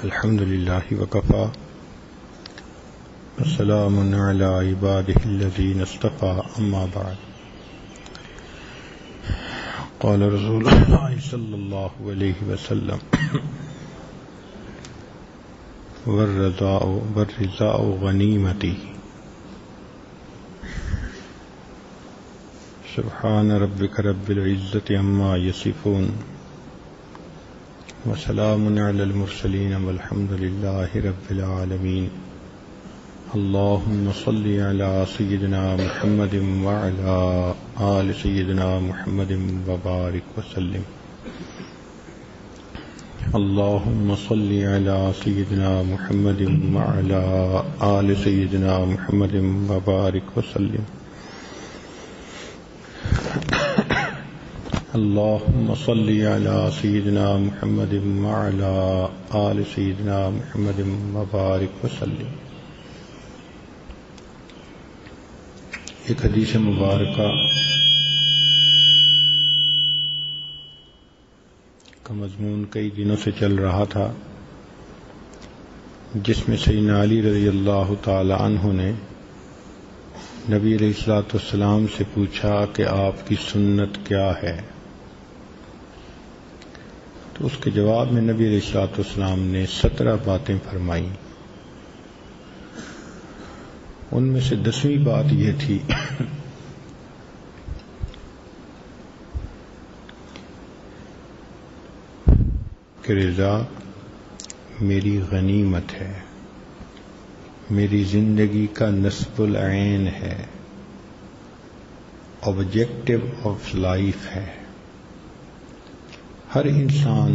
الحمد لله وكفى وسلام على عباده الذين اصطفى أما بعد قال رسول الله صلى الله عليه وسلم والرضاء غنيمتي سبحان ربك رب العزة عما يصفون وسلام على المرسلين والحمد لله رب العالمين اللهم صل على سيدنا محمد وعلى آل سيدنا محمد وبارك وسلم اللهم صل على سيدنا محمد وعلى آل سيدنا محمد وبارك وسلم اللهم صل على سيدنا محمد وعلى آل سيدنا محمد وبارك وسلم. ایک حدیث مبارکہ کا مضمون کئی دنوں سے چل رہا تھا، جس میں سیدنا علی رضی اللہ تعالی عنہ نے نبی علیہ الصلوۃ والسلام سے پوچھا کہ آپ کی سنت کیا ہے، تو اس کے جواب میں نبی علیہ الصلوۃ والسلام نے 17 باتیں فرمائیں. ان میں سے 10ویں بات یہ تھی کہ رضا میری غنیمت ہے، میری زندگی کا نصب العین ہے، آبجیکٹو آف لائف ہے. ہر انسان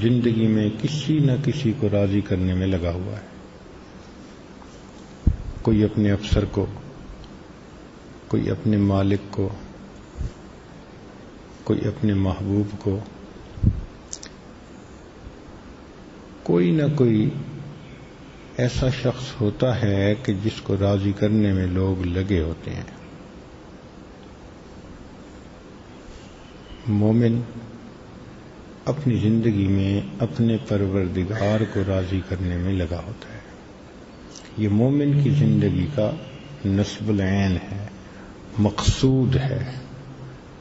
زندگی میں کسی نہ کسی کو راضی کرنے میں لگا ہوا ہے. کوئی اپنے افسر کو، کوئی اپنے مالک کو، کوئی اپنے محبوب کو، کوئی نہ کوئی ایسا شخص ہوتا ہے کہ جس کو راضی کرنے میں لوگ لگے ہوتے ہیں. مومن اپنی زندگی میں اپنے پروردگار کو راضی کرنے میں لگا ہوتا ہے. یہ مومن کی زندگی کا نصب العین ہے، مقصود ہے،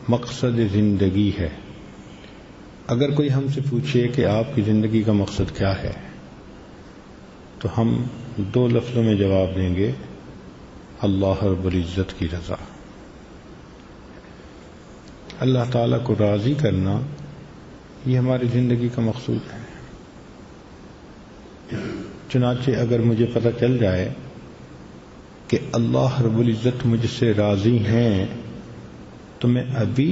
مقصد زندگی ہے. اگر کوئی ہم سے پوچھے کہ آپ کی زندگی کا مقصد کیا ہے، تو ہم 2 لفظوں میں جواب دیں گے: اللہ رب العزت کی رضا. اللہ تعالیٰ کو راضی کرنا یہ ہماری زندگی کا مقصود ہے. چنانچہ اگر مجھے پتہ چل جائے کہ اللہ رب العزت مجھ سے راضی ہیں، تو میں ابھی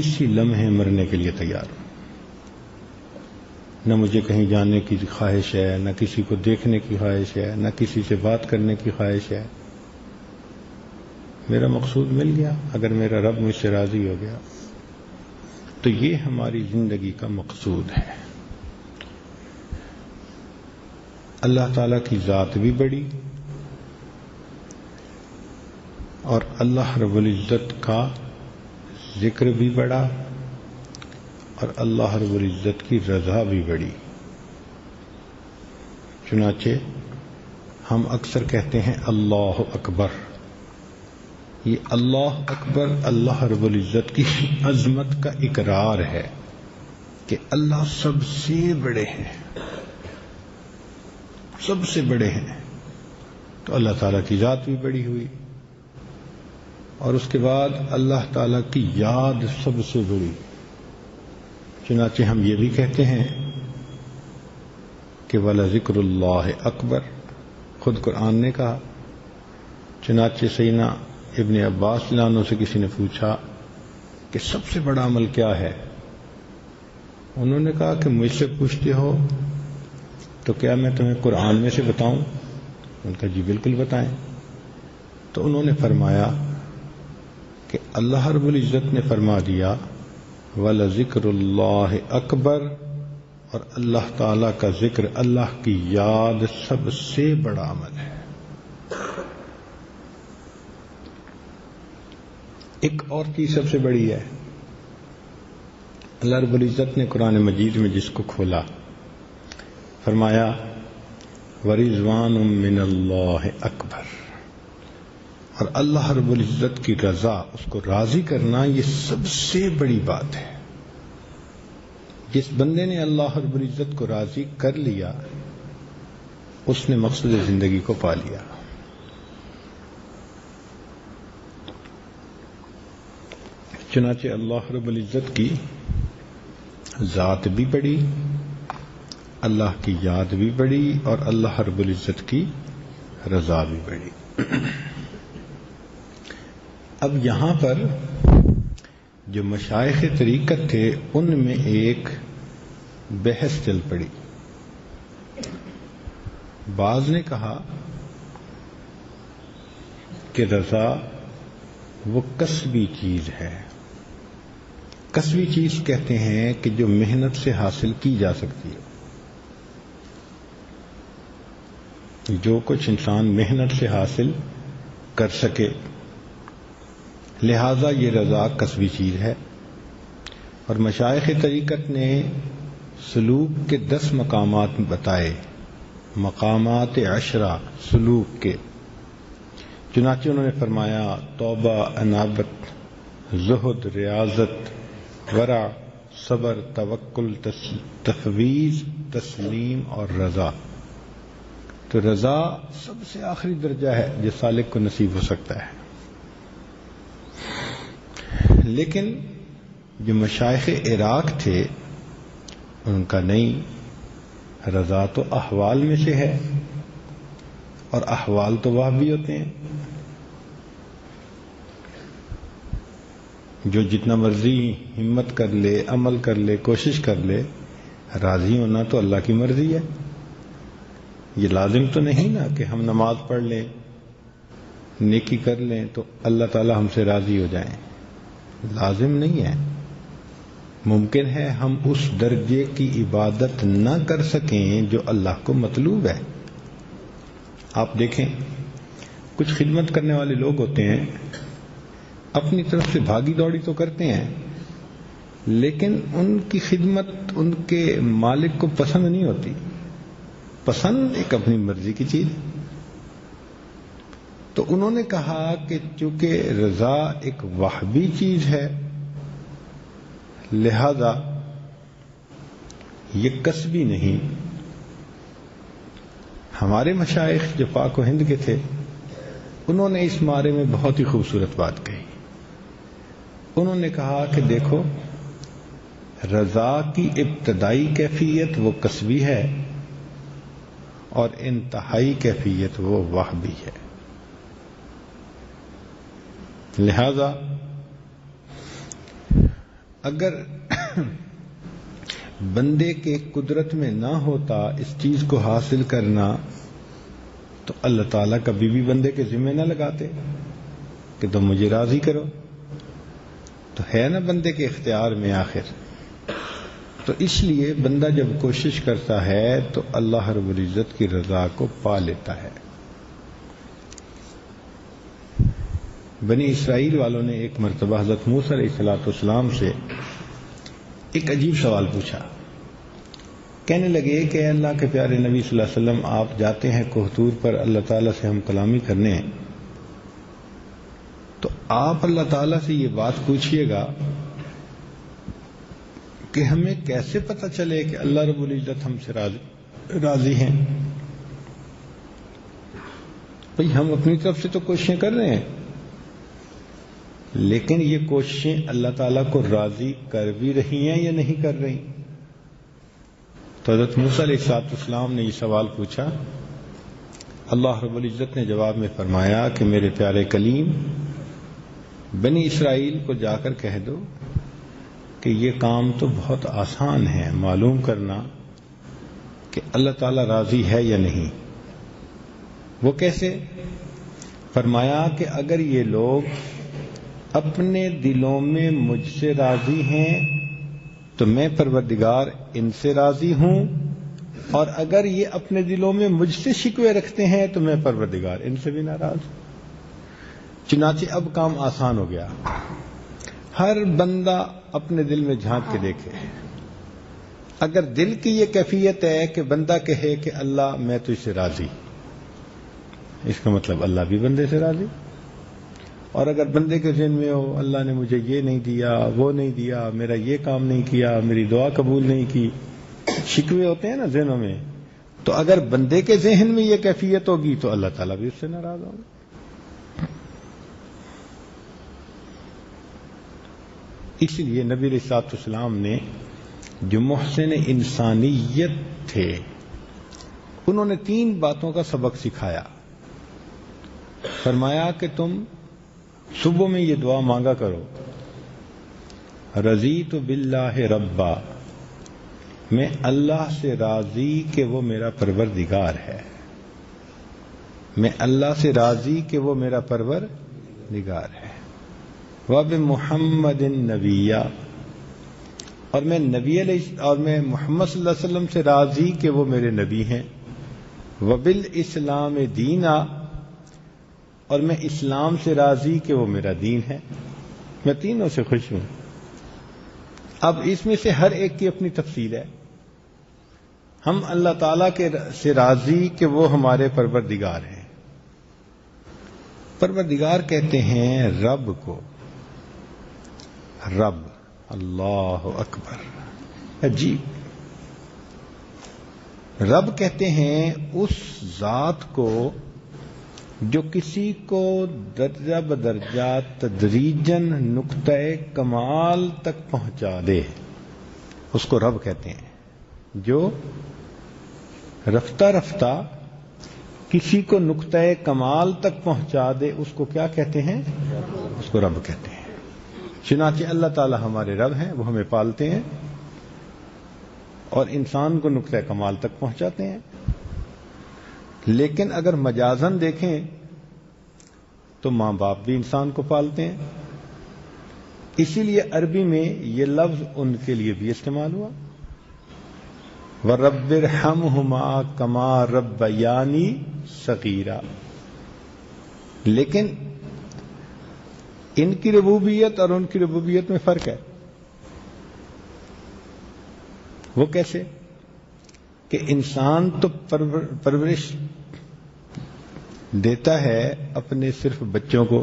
اسی لمحے مرنے کے لیے تیار ہوں. نہ مجھے کہیں جانے کی خواہش ہے، نہ کسی کو دیکھنے کی خواہش ہے، نہ کسی سے بات کرنے کی خواہش ہے. میرا مقصود مل گیا. اگر میرا رب مجھ سے راضی ہو گیا تو یہ ہماری زندگی کا مقصود ہے. اللہ تعالیٰ کی ذات بھی بڑی اور اللہ رب العزت کا ذکر بھی بڑا اور اللہ رب العزت کی رضا بھی بڑی. چنانچہ ہم اکثر کہتے ہیں اللہ اکبر. یہ اللہ اکبر اللہ رب العزت کی عظمت کا اقرار ہے کہ اللہ سب سے بڑے ہیں، سب سے بڑے ہیں. تو اللہ تعالیٰ کی ذات بھی بڑی ہوئی، اور اس کے بعد اللہ تعالیٰ کی یاد سب سے بڑی. چنانچہ ہم یہ بھی کہتے ہیں کہ وَلَذِكْرُ اللَّهِ اکبر، خود قرآن نے کہا. چنانچہ سیدنا ابن عباس رضی اللہ عنہ سے کسی نے پوچھا کہ سب سے بڑا عمل کیا ہے؟ انہوں نے کہا کہ مجھ سے پوچھتے ہو تو کیا میں تمہیں قرآن میں سے بتاؤں؟ ان کا جی بالکل بتائیں. تو انہوں نے فرمایا کہ اللہ رب العزت نے فرما دیا وَلَذِكْرُ اللَّهِ اکبر، اور اللہ تعالیٰ کا ذکر، اللہ کی یاد سب سے بڑا عمل ہے. ایک اور چیز سب سے بڑی ہے، اللہ رب العزت نے قرآن مجید میں جس کو کھولا فرمایا ورضوان من اللہ اکبر، اور اللہ رب العزت کی رضا، اس کو راضی کرنا، یہ سب سے بڑی بات ہے۔ جس بندے نے اللہ رب العزت کو راضی کر لیا اس نے مقصد زندگی کو پا لیا۔ چنانچہ اللہ رب العزت کی ذات بھی بڑی، اللہ کی یاد بھی بڑی، اور اللہ رب العزت کی رضا بھی بڑی۔ اب یہاں پر جو مشائخ طریقت تھے ان میں ایک بحث چل پڑی۔ بعض نے کہا کہ رضا وہ کسبی چیز ہے۔ کسبی چیز کہتے ہیں کہ جو محنت سے حاصل کی جا سکتی ہے، جو کچھ انسان محنت سے حاصل کر سکے، لہذا یہ رضا کسبی چیز ہے۔ اور مشائخ طریقت نے سلوک کے 10 مقامات بتائے، مقامات 10 سلوک کے۔ چنانچہ انہوں نے فرمایا توبہ، انابت، زہد، ریاضت، ورع، صبر، توکل، تفویض، تسلیم اور رضا۔ تو رضا سب سے آخری درجہ ہے جو سالک کو نصیب ہو سکتا ہے۔ لیکن جو مشائخ عراق تھے ان کا نہیں، رضا تو احوال میں سے ہے، اور احوال تو وہ بھی ہوتے ہیں۔ جو جتنا مرضی ہمت کر لے، عمل کر لے، کوشش کر لے، راضی ہونا تو اللہ کی مرضی ہے۔ یہ لازم تو نہیں نا کہ ہم نماز پڑھ لیں، نیکی کر لیں تو اللہ تعالی ہم سے راضی ہو جائیں، لازم نہیں ہے۔ ممکن ہے ہم اس درجے کی عبادت نہ کر سکیں جو اللہ کو مطلوب ہے۔ آپ دیکھیں کچھ خدمت کرنے والے لوگ ہوتے ہیں، اپنی طرف سے بھاگی دوڑی تو کرتے ہیں، لیکن ان کی خدمت ان کے مالک کو پسند نہیں ہوتی۔ پسند ایک اپنی مرضی کی چیز۔ تو انہوں نے کہا کہ چونکہ رضا ایک وہبی چیز ہے، لہذا یہ کسبی نہیں۔ ہمارے مشائخ جو پاک و ہند کے تھے انہوں نے اس بارے میں بہت ہی خوبصورت بات کہی۔ انہوں نے کہا کہ دیکھو، رضا کی ابتدائی کیفیت وہ کسبی ہے اور انتہائی کیفیت وہ وہبی ہے۔ لہذا اگر بندے کے قدرت میں نہ ہوتا اس چیز کو حاصل کرنا تو اللہ تعالیٰ کبھی بھی بندے کے ذمہ نہ لگاتے کہ تم مجھے راضی کرو۔ تو ہے نا بندے کے اختیار میں آخر۔ تو اس لیے بندہ جب کوشش کرتا ہے تو اللہ رب العزت کی رضا کو پا لیتا ہے۔ بنی اسرائیل والوں نے ایک مرتبہ حضرت موسیٰ علیہ السلام سے ایک عجیب سوال پوچھا۔ کہنے لگے کہ اے اللہ کے پیارے نبی صلی اللہ علیہ وسلم، آپ جاتے ہیں کوہ طور پر اللہ تعالیٰ سے ہم کلامی کرنے ہیں، تو آپ اللہ تعالیٰ سے یہ بات پوچھئے گا کہ ہمیں کیسے پتہ چلے کہ اللہ رب العزت ہم سے راضی ہیں؟ بھئی ہم اپنی طرف سے تو کوششیں کر رہے ہیں، لیکن یہ کوششیں اللہ تعالیٰ کو راضی کر بھی رہی ہیں یا نہیں کر رہی؟ تو حضرت موسیٰ علیہ السلام نے یہ سوال پوچھا۔ اللہ رب العزت نے جواب میں فرمایا کہ میرے پیارے کلیم، بنی اسرائیل کو جا کر کہہ دو کہ یہ کام تو بہت آسان ہے معلوم کرنا کہ اللہ تعالیٰ راضی ہے یا نہیں۔ وہ کیسے؟ فرمایا کہ اگر یہ لوگ اپنے دلوں میں مجھ سے راضی ہیں تو میں پروردگار ان سے راضی ہوں، اور اگر یہ اپنے دلوں میں مجھ سے شکوے رکھتے ہیں تو میں پروردگار ان سے بھی ناراض ہوں۔ چنانچہ اب کام آسان ہو گیا۔ ہر بندہ اپنے دل میں جھانک کے دیکھے اگر دل کی یہ کیفیت ہے کہ بندہ کہے کہ اللہ میں تجھ سے راضی، اس کا مطلب اللہ بھی بندے سے راضی. اور اگر بندے کے ذہن میں ہو اللہ نے مجھے یہ نہیں دیا، وہ نہیں دیا، میرا یہ کام نہیں کیا، میری دعا قبول نہیں کی، شکوے ہوتے ہیں نا ذہنوں میں، تو اگر بندے کے ذہن میں یہ کیفیت ہوگی تو اللہ تعالیٰ بھی اس سے ناراض ہوگا. اس لیے نبی علیہ الصلوۃ والسلام نے جو محسن انسانیت تھے انہوں نے 3 باتوں کا سبق سکھایا. فرمایا کہ تم صبح میں یہ دعا مانگا کرو، رضیت باللہ ربا، میں اللہ سے راضی کہ وہ میرا پروردگار ہے، میں اللہ سے راضی کہ وہ میرا پروردگار ہے، وبمحمد النبی، اور میں میں محمد صلی اللہ علیہ وسلم سے راضی کہ وہ میرے نبی ہیں، وبالاسلام دینا، اور میں اسلام سے راضی کہ وہ میرا دین ہے. میں تینوں سے خوش ہوں. اب اس میں سے ہر ایک کی اپنی تفصیل ہے. ہم اللہ تعالیٰ سے راضی کہ وہ ہمارے پروردگار ہیں. پروردگار کہتے ہیں رب کو. رب، اللہ اکبر، عجیب. رب کہتے ہیں اس ذات کو جو کسی کو درجہ بدرجہ تدریجاً نقطۂ کمال تک پہنچا دے، اس کو رب کہتے ہیں. جو رفتہ رفتہ کسی کو نقطۂ کمال تک پہنچا دے اس کو کیا کہتے ہیں؟ اس کو رب کہتے ہیں. چنانچہ اللہ تعالی ہمارے رب ہیں، وہ ہمیں پالتے ہیں اور انسان کو نقطۂ کمال تک پہنچاتے ہیں. لیکن اگر مجازن دیکھیں تو ماں باپ بھی انسان کو پالتے ہیں. اسی لیے عربی میں یہ لفظ ان کے لیے بھی استعمال ہوا، وَرَبِّ ارْحَمْهُمَا كَمَا رَبَّيَانِي صَغِيرًا. لیکن ان کی ربوبیت اور ان کی ربوبیت میں فرق ہے. وہ کیسے؟ کہ انسان تو پرورش دیتا ہے اپنے صرف بچوں کو،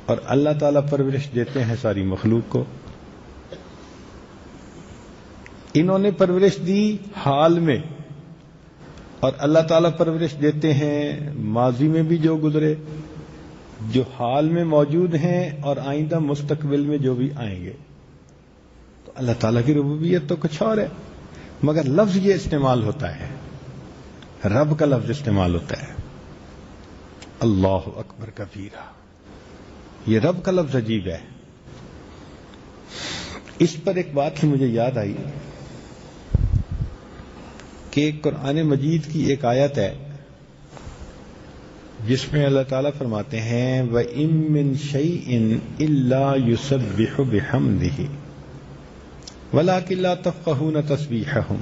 اور اللہ تعالیٰ پرورش دیتے ہیں ساری مخلوق کو. انہوں نے پرورش دی حال میں، اور اللہ تعالیٰ پرورش دیتے ہیں ماضی میں بھی جو گزرے، جو حال میں موجود ہیں اور آئندہ مستقبل میں جو بھی آئیں گے. تو اللہ تعالیٰ کی ربوبیت تو کچھ اور ہے، مگر لفظ یہ استعمال ہوتا ہے، رب کا لفظ استعمال ہوتا ہے. اللہ اکبر کبیرہ، یہ رب کا لفظ عجیب ہے. اس پر ایک بات مجھے یاد آئی کہ قرآن مجید کی ایک آیت ہے جس میں اللہ تعالیٰ فرماتے ہیں وَإِن مِّن شَيْءٍ إِلَّا يُسَبِّحُ بِحَمْدِهِ وَلَٰكِن لَّا تَفْقَهُونَ تَسْبِيحَهُمْ.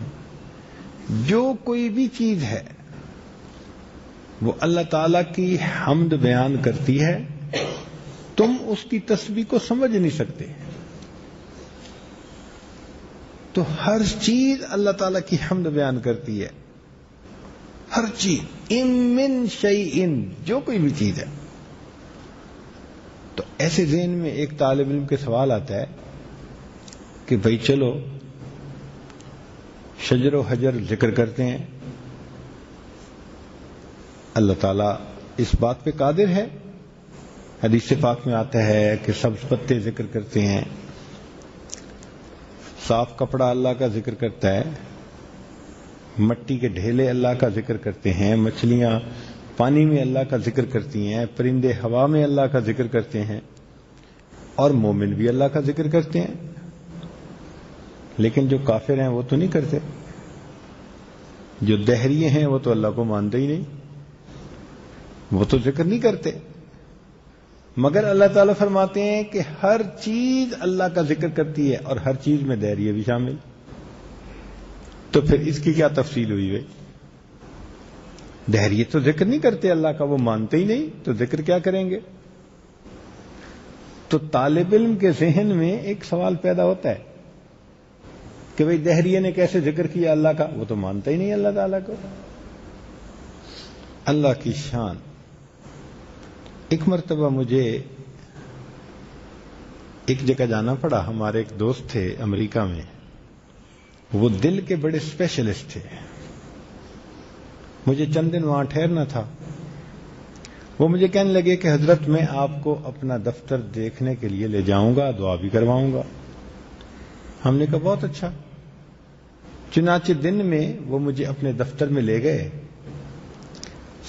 جو کوئی بھی چیز ہے وہ اللہ تعالیٰ کی حمد بیان کرتی ہے، تم اس کی تسبیح کو سمجھ نہیں سکتے. تو ہر چیز اللہ تعالیٰ کی حمد بیان کرتی ہے، ہر چیز. ان من شیئن، جو کوئی بھی چیز ہے. تو ایسے ذہن میں ایک طالب علم کے سوال آتا ہے کہ بھئی چلو شجر و حجر ذکر کرتے ہیں، اللہ تعالیٰ اس بات پہ قادر ہے. حدیث پاک میں آتا ہے کہ سبز پتے ذکر کرتے ہیں، صاف کپڑا اللہ کا ذکر کرتا ہے، مٹی کے ڈھیلے اللہ کا ذکر کرتے ہیں، مچھلیاں پانی میں اللہ کا ذکر کرتی ہیں، پرندے ہوا میں اللہ کا ذکر کرتے ہیں، اور مومن بھی اللہ کا ذکر کرتے ہیں. لیکن جو کافر ہیں وہ تو نہیں کرتے، جو دہریے ہیں وہ تو اللہ کو مانتے ہی نہیں، وہ تو ذکر نہیں کرتے. مگر اللہ تعالیٰ فرماتے ہیں کہ ہر چیز اللہ کا ذکر کرتی ہے، اور ہر چیز میں دہریے بھی شامل. تو پھر اس کی کیا تفصیل ہوئی بھائی؟ دہریے تو ذکر نہیں کرتے اللہ کا، وہ مانتے ہی نہیں، تو ذکر کیا کریں گے؟ تو طالب علم کے ذہن میں ایک سوال پیدا ہوتا ہے کہ بھئی دہریے نے کیسے ذکر کیا اللہ کا، وہ تو مانتا ہی نہیں اللہ تعالیٰ کو۔ اللہ کی شان۔ ایک مرتبہ مجھے ایک جگہ جانا پڑا، ہمارے ایک دوست تھے امریکہ میں، وہ دل کے بڑے اسپیشلسٹ تھے، مجھے چند دن وہاں ٹھہرنا تھا۔ وہ مجھے کہنے لگے کہ حضرت میں آپ کو اپنا دفتر دیکھنے کے لیے لے جاؤں گا، دعا بھی کرواؤں گا۔ ہم نے کہا بہت اچھا۔ چنانچہ دن میں وہ مجھے اپنے دفتر میں لے گئے،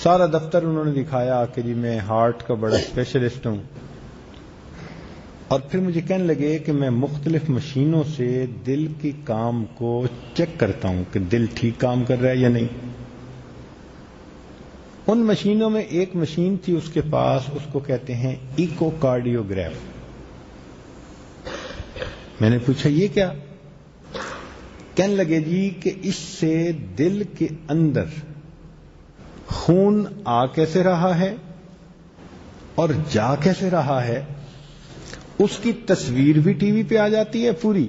سارا دفتر انہوں نے دکھایا کہ جی میں ہارٹ کا بڑا اسپیشلسٹ ہوں، اور پھر مجھے کہنے لگے کہ میں مختلف مشینوں سے دل کی کام کو چیک کرتا ہوں کہ دل ٹھیک کام کر رہا ہے یا نہیں۔ ان مشینوں میں ایک مشین تھی اس کے پاس، اس کو کہتے ہیں ایکو کارڈیوگراف۔ میں نے پوچھا یہ کیا؟ کہنے لگے جی کہ اس سے دل کے اندر خون آ کیسے رہا ہے اور جا کیسے رہا ہے، اس کی تصویر بھی ٹی وی پہ آ جاتی ہے پوری،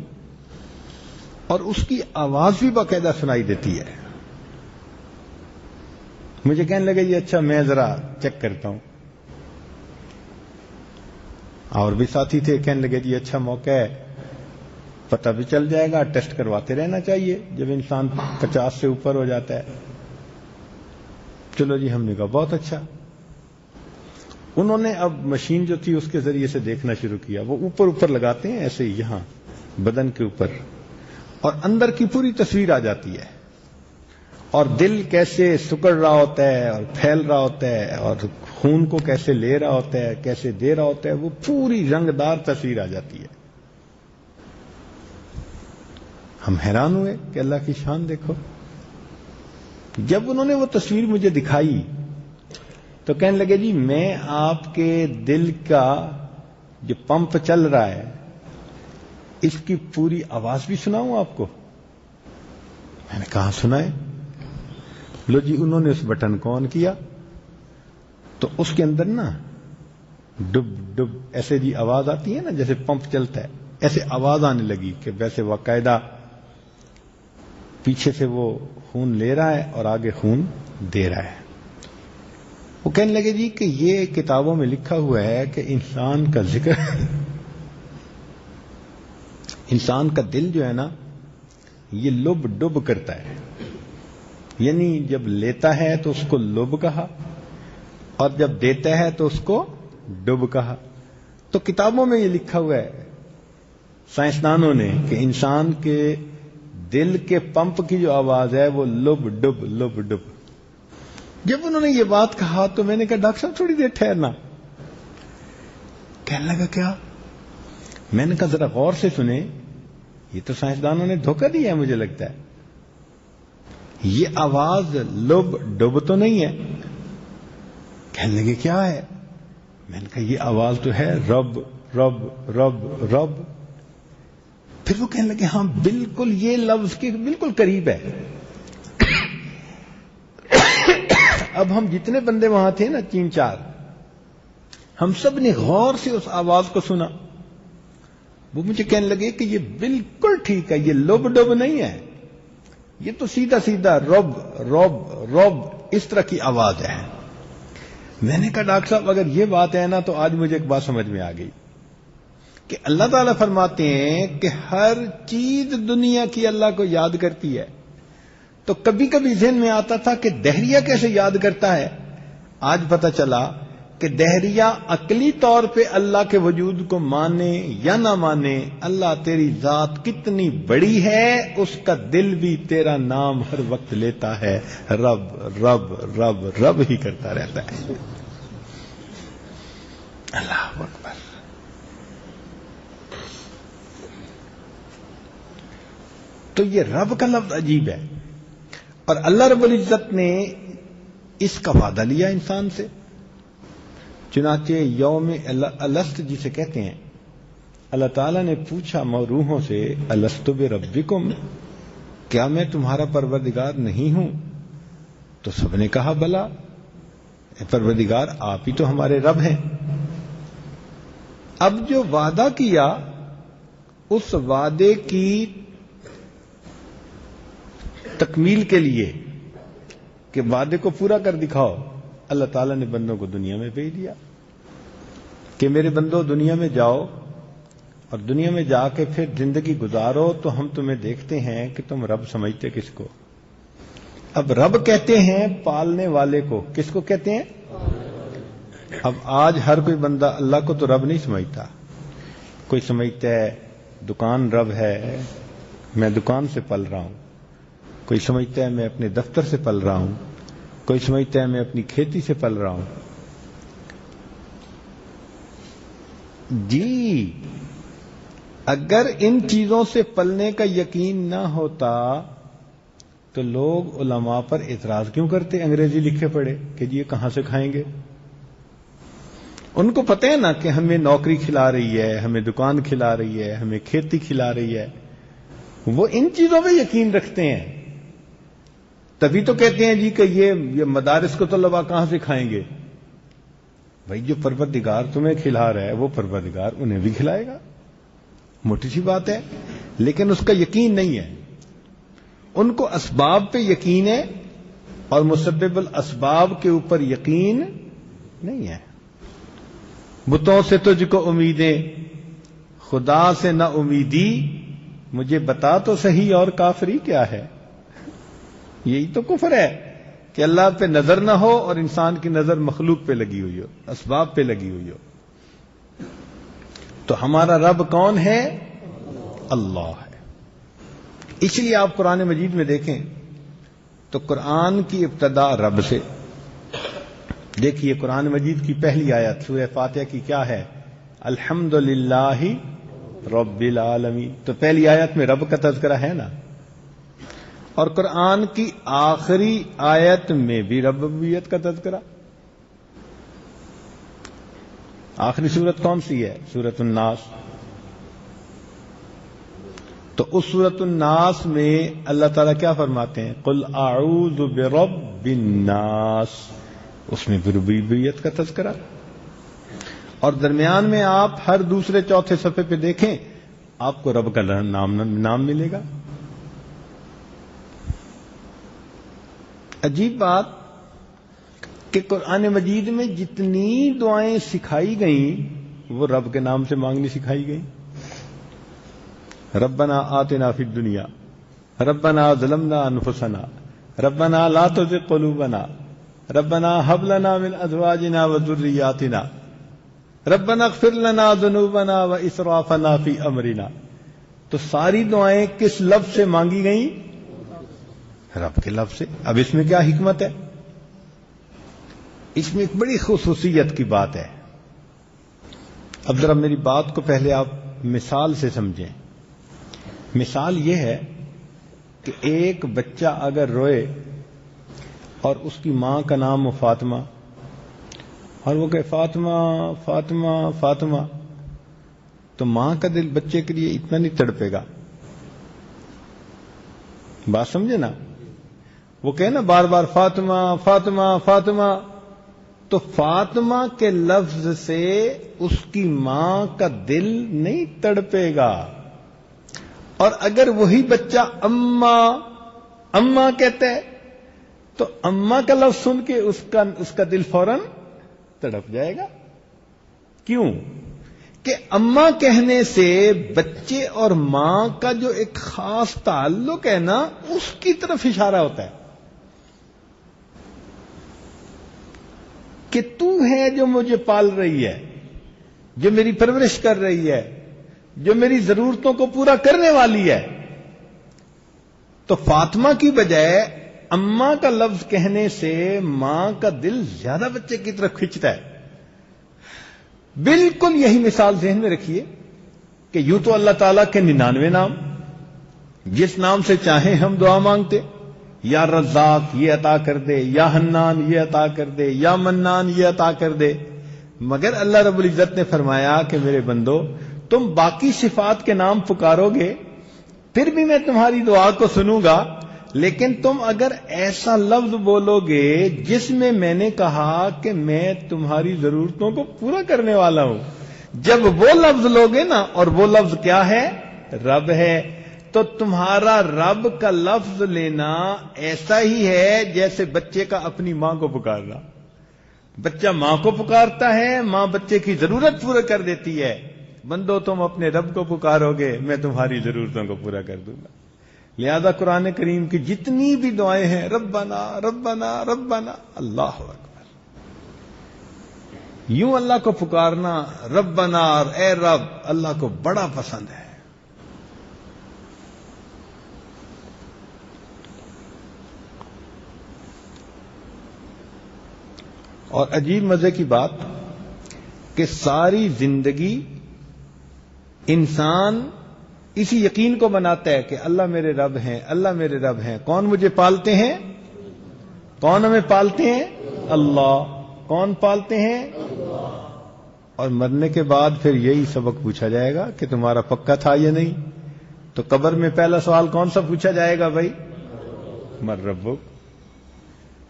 اور اس کی آواز بھی باقاعدہ سنائی دیتی ہے۔ مجھے کہنے لگے جی اچھا میں ذرا چیک کرتا ہوں۔ اور بھی ساتھی تھے، کہنے لگے جی اچھا موقع ہے، پتہ بھی چل جائے گا، ٹیسٹ کرواتے رہنا چاہیے جب انسان 50 سے اوپر ہو جاتا ہے۔ چلو جی، ہم نے کہا بہت اچھا۔ انہوں نے اب مشین جو تھی اس کے ذریعے سے دیکھنا شروع کیا۔ وہ اوپر لگاتے ہیں ایسے ہی یہاں بدن کے اوپر، اور اندر کی پوری تصویر آ جاتی ہے، اور دل کیسے سکڑ رہا ہوتا ہے اور پھیل رہا ہوتا ہے، اور خون کو کیسے لے رہا ہوتا ہے، کیسے دے رہا ہوتا ہے، وہ پوری رنگدار تصویر آ جاتی ہے۔ ہم حیران ہوئے کہ اللہ کی شان دیکھو۔ جب انہوں نے وہ تصویر مجھے دکھائی تو کہنے لگے جی میں آپ کے دل کا جو پمپ چل رہا ہے اس کی پوری آواز بھی سناؤں آپ کو؟ میں نے کہا سنائے۔ لو جی، انہوں نے اس بٹن کو آن کیا تو اس کے اندر نا ڈب ڈب ایسے جی آواز آتی ہے نا، جیسے پمپ چلتا ہے ایسے آواز آنے لگی کہ ویسے باقاعدہ پیچھے سے وہ خون لے رہا ہے اور آگے خون دے رہا ہے۔ وہ کہنے لگے جی کہ یہ کتابوں میں لکھا ہوا ہے کہ انسان کا ذکر انسان کا دل جو ہے نا یہ لب ڈب کرتا ہے، یعنی جب لیتا ہے تو اس کو لب کہا، اور جب دیتا ہے تو اس کو ڈب کہا۔ تو کتابوں میں یہ لکھا ہوا ہے سائنسدانوں نے کہ انسان کے دل کے پمپ کی جو آواز ہے وہ لب ڈب لب ڈب۔ جب انہوں نے یہ بات کہا تو میں نے کہا ڈاکٹر صاحب تھوڑی دیر ٹھہرنا۔ کہنے لگا کیا؟ میں نے کہا ذرا غور سے سنیں، یہ تو سائنسدانوں نے دھوکہ دیا ہے مجھے لگتا ہے، یہ آواز لب ڈب تو نہیں ہے۔ کہنے لگے کیا ہے؟ میں نے کہا یہ آواز تو ہے رب رب رب رب۔ پھر وہ کہنے لگے ہاں بالکل یہ لفظ کے بالکل قریب ہے۔ اب ہم جتنے بندے وہاں تھے نا 3-4، ہم سب نے غور سے اس آواز کو سنا۔ وہ مجھے کہنے لگے کہ یہ بالکل ٹھیک ہے، یہ لب ڈب نہیں ہے، یہ تو سیدھا سیدھا رب رب رب اس طرح کی آواز ہے۔ میں نے کہا ڈاکٹر صاحب اگر یہ بات ہے نا تو آج مجھے ایک بات سمجھ میں آ گئی کہ اللہ تعالیٰ فرماتے ہیں کہ ہر چیز دنیا کی اللہ کو یاد کرتی ہے۔ تو کبھی کبھی ذہن میں آتا تھا کہ دہریہ کیسے یاد کرتا ہے، آج پتہ چلا کہ دہریہ عقلی طور پہ اللہ کے وجود کو مانے یا نہ مانے، اللہ تیری ذات کتنی بڑی ہے اس کا دل بھی تیرا نام ہر وقت لیتا ہے، رب رب رب رب ہی کرتا رہتا ہے۔ اللہ اکبر۔ تو یہ رب کا لفظ عجیب ہے، اور اللہ رب العزت نے اس کا وعدہ لیا انسان سے۔ چنانچہ یوم الست جسے کہتے ہیں، اللہ تعالیٰ نے پوچھا روحوں سے الست بربکم، کیا میں تمہارا پروردگار نہیں ہوں؟ تو سب نے کہا بلا، پروردگار آپ ہی تو ہمارے رب ہیں۔ اب جو وعدہ کیا اس وعدے کی تکمیل کے لیے کہ وعدے کو پورا کر دکھاؤ، اللہ تعالیٰ نے بندوں کو دنیا میں بھیج دیا کہ میرے بندوں دنیا میں جاؤ اور دنیا میں جا کے پھر زندگی گزارو، تو ہم تمہیں دیکھتے ہیں کہ تم رب سمجھتے کس کو۔ اب رب کہتے ہیں پالنے والے کو، کس کو کہتے ہیں؟ اب آج ہر کوئی بندہ اللہ کو تو رب نہیں سمجھتا، کوئی سمجھتا ہے دکان رب ہے، میں دکان سے پل رہا ہوں، کوئی سمجھتا ہے میں اپنے دفتر سے پل رہا ہوں، کوئی سمجھتا ہے میں اپنی کھیتی سے پل رہا ہوں۔ جی اگر ان چیزوں سے پلنے کا یقین نہ ہوتا تو لوگ علماء پر اعتراض کیوں کرتے؟ انگریزی لکھے پڑے کہ جی یہ کہاں سے کھائیں گے؟ ان کو پتہ ہے نا کہ ہمیں نوکری کھلا رہی ہے، ہمیں دکان کھلا رہی ہے، ہمیں کھیتی کھلا رہی ہے، وہ ان چیزوں پہ یقین رکھتے ہیں، تبھی تو کہتے ہیں جی کہ یہ مدارس کو طلباء کہاں سے کھائیں گے؟ بھائی جو پروردگار تمہیں کھلا رہا ہے وہ پروردگار انہیں بھی کھلائے گا، موٹی سی بات ہے، لیکن اس کا یقین نہیں ہے۔ ان کو اسباب پہ یقین ہے اور مسبب الاسباب کے اوپر یقین نہیں ہے۔ بتوں سے تجھ کو امیدیں، خدا سے نہ امیدی، مجھے بتا تو صحیح اور کافری کیا ہے؟ یہی تو کفر ہے کہ اللہ پہ نظر نہ ہو اور انسان کی نظر مخلوق پہ لگی ہوئی ہو، اسباب پہ لگی ہوئی ہو۔ تو ہمارا رب کون ہے؟ اللہ ہے۔ اس لیے آپ قرآن مجید میں دیکھیں تو قرآن کی ابتدا رب سے۔ دیکھیے قرآن مجید کی پہلی آیت سورہ فاتحہ کی کیا ہے؟ الحمدللہ رب العالمین۔ تو پہلی آیت میں رب کا تذکرہ ہے نا، اور قرآن کی آخری آیت میں بھی ربوبیت کا تذکرہ۔ آخری سورت کون سی ہے؟ سورۃ الناس۔ تو اس سورۃ الناس میں اللہ تعالیٰ کیا فرماتے ہیں؟ قل اعوذ برب الناس، اس میں بھی ربوبیت کا تذکرہ۔ اور درمیان میں آپ ہر دوسرے چوتھے صفحے پہ دیکھیں آپ کو رب کا نام ملے گا۔ عجیب بات کہ قرآن مجید میں جتنی دعائیں سکھائی گئیں وہ رب کے نام سے مانگنی سکھائی گئیں۔ ربنا آتنا فی الدنیا، ربنا ظلمنا انفسنا، ربنا لا تزغ قلوبنا، ربنا هب لنا من ازواجنا وذرياتنا، ربنا اغفر لنا ذنوبنا واسرافنا فی امرنا۔ تو ساری دعائیں کس لفظ سے مانگی گئیں؟ رب کے لفظ سے۔ اب اس میں کیا حکمت ہے؟ اس میں ایک بڑی خصوصیت کی بات ہے۔ اب ذرا میری بات کو پہلے آپ مثال سے سمجھیں۔ مثال یہ ہے کہ ایک بچہ اگر روئے اور اس کی ماں کا نام ہو فاطمہ اور وہ کہے فاطمہ فاطمہ فاطمہ، تو ماں کا دل بچے کے لیے اتنا نہیں تڑپے گا۔ بات سمجھے نا؟ وہ کہے نا بار بار فاطمہ فاطمہ فاطمہ، تو فاطمہ کے لفظ سے اس کی ماں کا دل نہیں تڑپے گا۔ اور اگر وہی بچہ اماں اماں کہتا ہے تو اماں کا لفظ سن کے اس کا دل فوراً تڑپ جائے گا۔ کیوں؟ کہ اماں کہنے سے بچے اور ماں کا جو ایک خاص تعلق ہے نا، اس کی طرف اشارہ ہوتا ہے کہ تو ہے جو مجھے پال رہی ہے، جو میری پرورش کر رہی ہے، جو میری ضرورتوں کو پورا کرنے والی ہے۔ تو فاطمہ کی بجائے اماں کا لفظ کہنے سے ماں کا دل زیادہ بچے کی طرف کھنچتا ہے۔ بالکل یہی مثال ذہن میں رکھیے کہ یوں تو اللہ تعالیٰ کے 99 نام، جس نام سے چاہیں ہم دعا مانگتے، یا رزاق یہ عطا کر دے، یا حنان یہ عطا کر دے، یا منان یہ عطا کر دے، مگر اللہ رب العزت نے فرمایا کہ میرے بندو تم باقی صفات کے نام پکارو گے پھر بھی میں تمہاری دعا کو سنوں گا، لیکن تم اگر ایسا لفظ بولو گے جس میں میں نے کہا کہ میں تمہاری ضرورتوں کو پورا کرنے والا ہوں، جب وہ لفظ لوگے نا، اور وہ لفظ کیا ہے؟ رب ہے، تو تمہارا رب کا لفظ لینا ایسا ہی ہے جیسے بچے کا اپنی ماں کو پکارنا. بچہ ماں کو پکارتا ہے، ماں بچے کی ضرورت پورا کر دیتی ہے. بندو تم اپنے رب کو پکارو گے، میں تمہاری ضرورتوں کو پورا کر دوں گا. لہذا قرآن کریم کی جتنی بھی دعائیں ہیں، ربنا ربنا ربنا، اللہ اکبر، یوں اللہ کو پکارنا ربنا اور اے رب اللہ کو بڑا پسند ہے. اور عجیب مزے کی بات کہ ساری زندگی انسان اسی یقین کو بناتا ہے کہ اللہ میرے رب ہیں، اللہ میرے رب ہیں. کون مجھے پالتے ہیں؟ کون ہمیں پالتے ہیں؟ اللہ. کون پالتے ہیں؟ اور مرنے کے بعد پھر یہی سبق پوچھا جائے گا کہ تمہارا پکا تھا یا نہیں. تو قبر میں پہلا سوال کون سا پوچھا جائے گا بھائی؟ من ربک.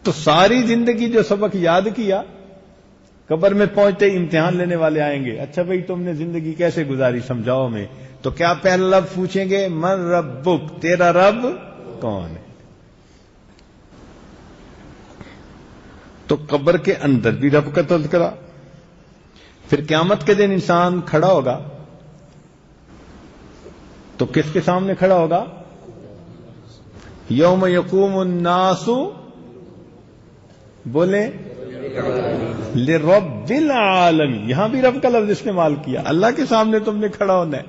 تو ساری زندگی جو سبق یاد کیا، قبر میں پہنچتے ہی امتحان لینے والے آئیں گے. اچھا بھائی تم نے زندگی کیسے گزاری سمجھاؤ میں. تو کیا پہلا لفظ پوچھیں گے؟ من ربک، تیرا رب کون ہے. تو قبر کے اندر بھی رب کا تذکرہ. پھر قیامت کے دن انسان کھڑا ہوگا تو کس کے سامنے کھڑا ہوگا؟ یوم یقوم الناس، بولیں لرب العالمین. یہاں بھی رب کا لفظ استعمال کیا. اللہ کے سامنے تم نے کھڑا ہونا ہے.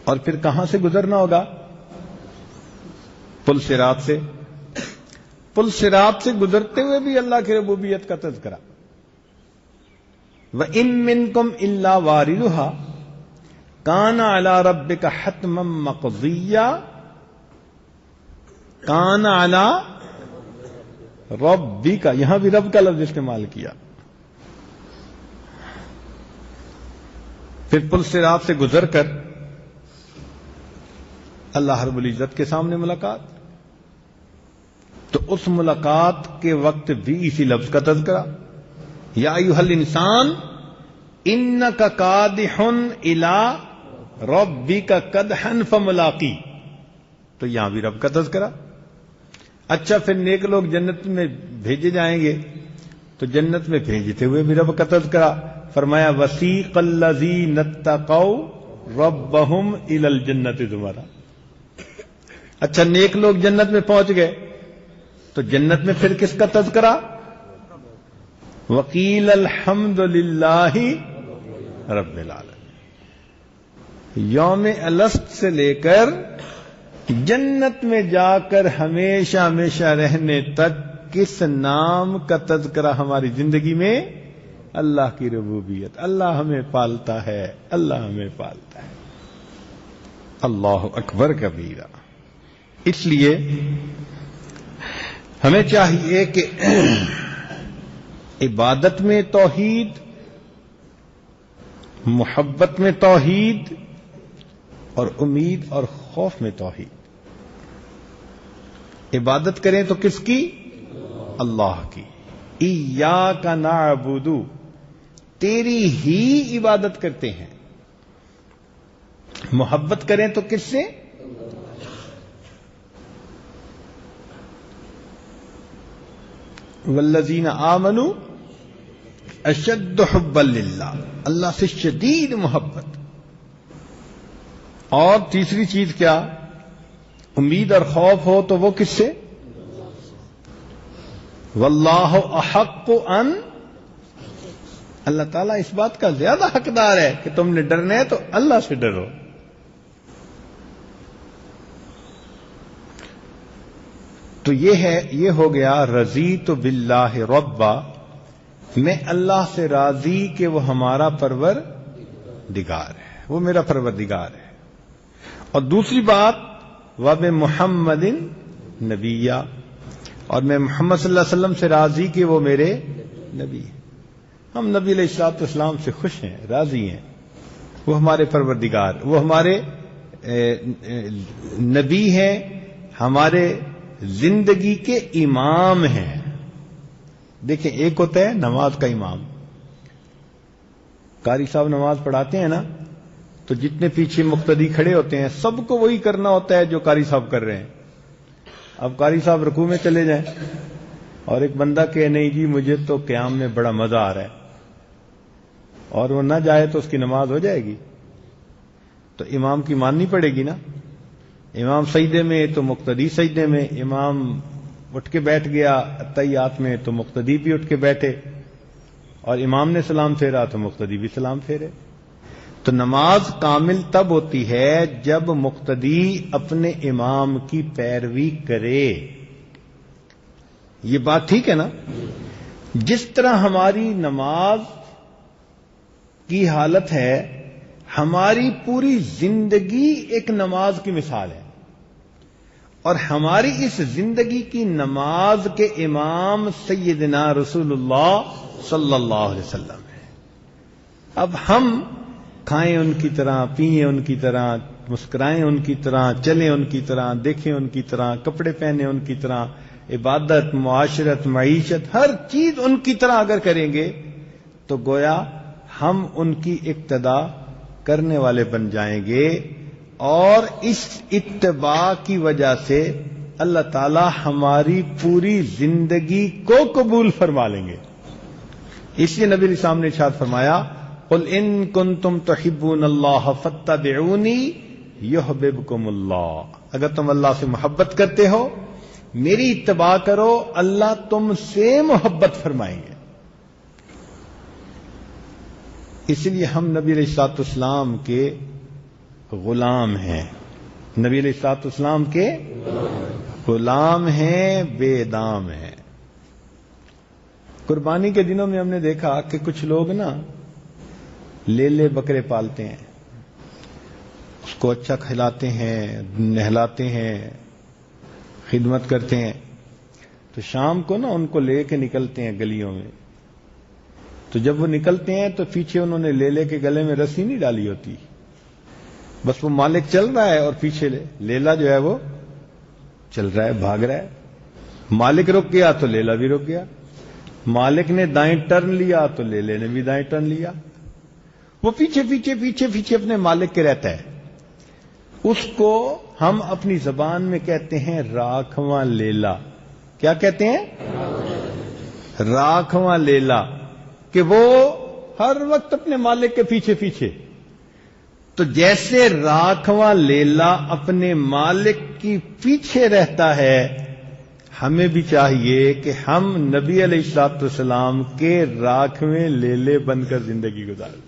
اور پھر کہاں سے گزرنا ہوگا؟ پل صراط سے. پل صراط سے گزرتے ہوئے بھی اللہ کی ربوبیت کا تذکرہ. وَإِن مِّنكُمْ إِلَّا وَارِدُهَا كَانَ عَلَى رَبِّكَ حَتْمًا مَّقْضِيًّا. کان علی ربک، یہاں بھی رب کا لفظ استعمال کیا. پھر پل صراط سے گزر کر اللہ رب العزت کے سامنے ملاقات. تو اس ملاقات کے وقت بھی اسی لفظ کا تذکرہ. یا ایھا الانسان انک کادح الی ربک کدحا فملاقی. تو یہاں بھی رب کا تذکرہ. اچھا پھر نیک لوگ جنت میں بھیجے جائیں گے تو جنت میں بھیجتے ہوئے بھی رب کا تذکرہ. فرمایا وسیق الذین اتقوا ربهم الی الجنۃ زمرا. اچھا نیک لوگ جنت میں پہنچ گئے تو جنت میں پھر کس کا تذکرہ؟ وقیل الحمد للہ رب العالمین. یوم الست سے لے کر جنت میں جا کر ہمیشہ ہمیشہ رہنے تک کس نام کا تذکرہ ہماری زندگی میں؟ اللہ کی ربوبیت. اللہ ہمیں پالتا ہے، اللہ ہمیں پالتا ہے. اللہ اکبر کبیرہ. اس لیے ہمیں چاہیے کہ عبادت میں توحید، محبت میں توحید اور امید اور خوف میں توحید. عبادت کریں تو کس کی؟ اللہ کی. ایاک نعبد، تیری ہی عبادت کرتے ہیں. محبت کریں تو کس سے؟ والذین آمنوا اشد حبا للہ، اللہ سے شدید محبت. اور تیسری چیز کیا؟ امید اور خوف ہو تو وہ کس سے؟ واللہ احق ان، اللہ تعالیٰ اس بات کا زیادہ حقدار ہے کہ تم نے ڈرنا ہے تو اللہ سے ڈرو. تو یہ ہو گیا رضیت باللہ ربا، میں اللہ سے راضی کہ وہ ہمارا پروردگار ہے، وہ میرا پروردگار ہے. اور دوسری بات وبمحمد نبیہ، اور میں محمد صلی اللہ علیہ وسلم سے راضی کہ وہ میرے نبی ہیں. ہم نبی علیہ الصلوۃ والسلام سے خوش ہیں، راضی ہیں. وہ ہمارے پروردگار، وہ ہمارے نبی ہیں، ہمارے زندگی کے امام ہیں. دیکھیں ایک ہوتا ہے نماز کا امام. قاری صاحب نماز پڑھاتے ہیں نا تو جتنے پیچھے مقتدی کھڑے ہوتے ہیں سب کو وہی کرنا ہوتا ہے جو قاری صاحب کر رہے ہیں. اب قاری صاحب رکوع میں چلے جائیں اور ایک بندہ کہ نہیں جی مجھے تو قیام میں بڑا مزہ آ رہا ہے، اور وہ نہ جائے تو اس کی نماز ہو جائے گی؟ تو امام کی ماننی پڑے گی نا. امام سجدے میں تو مقتدی سجدے میں، امام اٹھ کے بیٹھ گیا اتحیات میں تو مقتدی بھی اٹھ کے بیٹھے، اور امام نے سلام پھیرا تو مقتدی بھی سلام پھیرے. تو نماز کامل تب ہوتی ہے جب مقتدی اپنے امام کی پیروی کرے. یہ بات ٹھیک ہے نا؟ جس طرح ہماری نماز کی حالت ہے، ہماری پوری زندگی ایک نماز کی مثال ہے، اور ہماری اس زندگی کی نماز کے امام سیدنا رسول اللہ صلی اللہ علیہ وسلم ہے. اب ہم کھائیں ان کی طرح، پئیں ان کی طرح، مسکرائیں ان کی طرح، چلیں ان کی طرح، دیکھیں ان کی طرح، کپڑے پہنیں ان کی طرح، عبادت، معاشرت، معیشت، ہر چیز ان کی طرح اگر کریں گے تو گویا ہم ان کی اقتداء کرنے والے بن جائیں گے، اور اس اتباع کی وجہ سے اللہ تعالی ہماری پوری زندگی کو قبول فرما لیں گے. اس لیے نبی علیہ السلام نے ارشاد فرمایا قل ان کنتم تحبون اللہ فاتبعونی یحببکم اللہ. اگر تم اللہ سے محبت کرتے ہو میری اتباع کرو، اللہ تم سے محبت فرمائیں گے. اس لیے ہم نبی علیہ الصلوۃ والسلام کے غلام ہیں. نبی علیہ الصلوۃ والسلام کے غلام ہیں، بے دام ہیں. قربانی کے دنوں میں ہم نے دیکھا کہ کچھ لوگ نا لیلے بکرے پالتے ہیں، اس کو اچھا کھلاتے ہیں، نہلاتے ہیں، خدمت کرتے ہیں. تو شام کو نا ان کو لے کے نکلتے ہیں گلیوں میں. تو جب وہ نکلتے ہیں تو پیچھے انہوں نے لیلے کے گلے میں رسی نہیں ڈالی ہوتی، بس وہ مالک چل رہا ہے اور پیچھے لیلا جو ہے وہ چل رہا ہے، بھاگ رہا ہے. مالک رک گیا تو لیلا بھی رک گیا، مالک نے دائیں ٹرن لیا تو لیلے نے بھی دائیں ٹرن لیا. وہ پیچھے پیچھے پیچھے پیچھے اپنے مالک کے رہتا ہے. اس کو ہم اپنی زبان میں کہتے ہیں راکھواں لیلا. کیا کہتے ہیں؟ راکھواں لیلا، کہ وہ ہر وقت اپنے مالک کے پیچھے پیچھے. تو جیسے راکھواں لیلا اپنے مالک کی پیچھے رہتا ہے، ہمیں بھی چاہیے کہ ہم نبی علیہ الصلوۃ والسلام کے راکھویں لیلے بن کر زندگی گزاریں.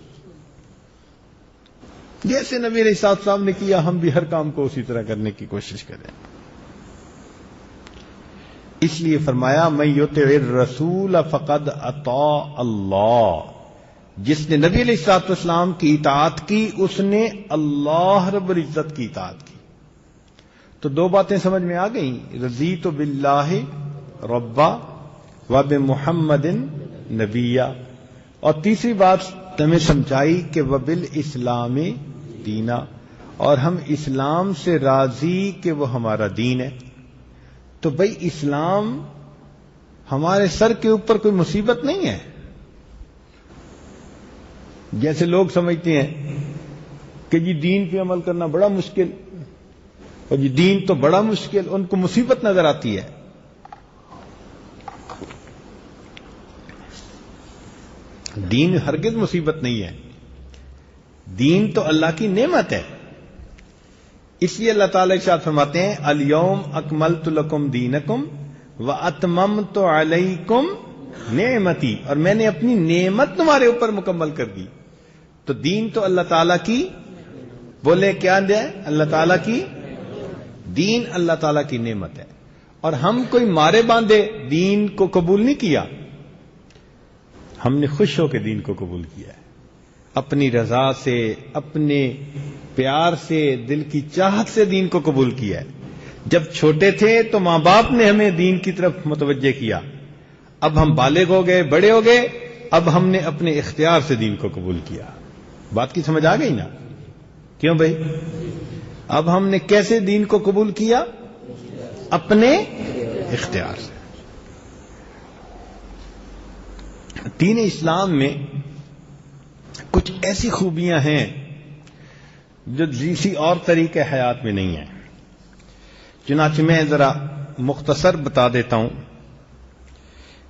جیسے نبی علیہ الصلوۃ والسلام نے کیا ہم بھی ہر کام کو اسی طرح کرنے کی کوشش کریں. اس لیے فرمایا من یطع الرسول فقد اطاع اللہ. جس نے نبی علیہ الصلوۃ والسلام کی اطاعت کی اس نے اللہ رب العزت کی اطاعت کی. تو دو باتیں سمجھ میں آ گئیں، رضیت باللہ ربا وبمحمد نبیا، اور تیسری بات تمہیں سمجھائی کہ وبالاسلام دینا، اور ہم اسلام سے راضی کہ وہ ہمارا دین ہے. تو بھئی اسلام ہمارے سر کے اوپر کوئی مصیبت نہیں ہے. جیسے لوگ سمجھتے ہیں کہ جی دین پہ عمل کرنا بڑا مشکل، اور جی دین تو بڑا مشکل، ان کو مصیبت نظر آتی ہے. دین ہرگز مصیبت نہیں ہے، دین تو اللہ کی نعمت ہے. اس لیے اللہ تعالیٰ ارشاد فرماتے ہیں الیوم اکملت لکم دینکم واتممت علیکم نعمتی، اور میں نے اپنی نعمت تمہارے اوپر مکمل کر دی. تو دین تو اللہ تعالیٰ کی، بولے کیا دے؟ اللہ تعالیٰ کی دین، اللہ تعالیٰ کی نعمت ہے. اور ہم کوئی مارے باندھے دین کو قبول نہیں کیا، ہم نے خوش ہو کے دین کو قبول کیا ہے، اپنی رضا سے، اپنے پیار سے، دل کی چاہت سے دین کو قبول کیا ہے. جب چھوٹے تھے تو ماں باپ نے ہمیں دین کی طرف متوجہ کیا، اب ہم بالغ ہو گئے، بڑے ہو گئے، اب ہم نے اپنے اختیار سے دین کو قبول کیا. بات کی سمجھ آ گئی نا؟ کیوں بھائی؟ اب ہم نے کیسے دین کو قبول کیا؟ اپنے اختیار سے. دین اسلام میں کچھ ایسی خوبیاں ہیں جو کسی اور طریقے حیات میں نہیں ہے. چنانچہ میں ذرا مختصر بتا دیتا ہوں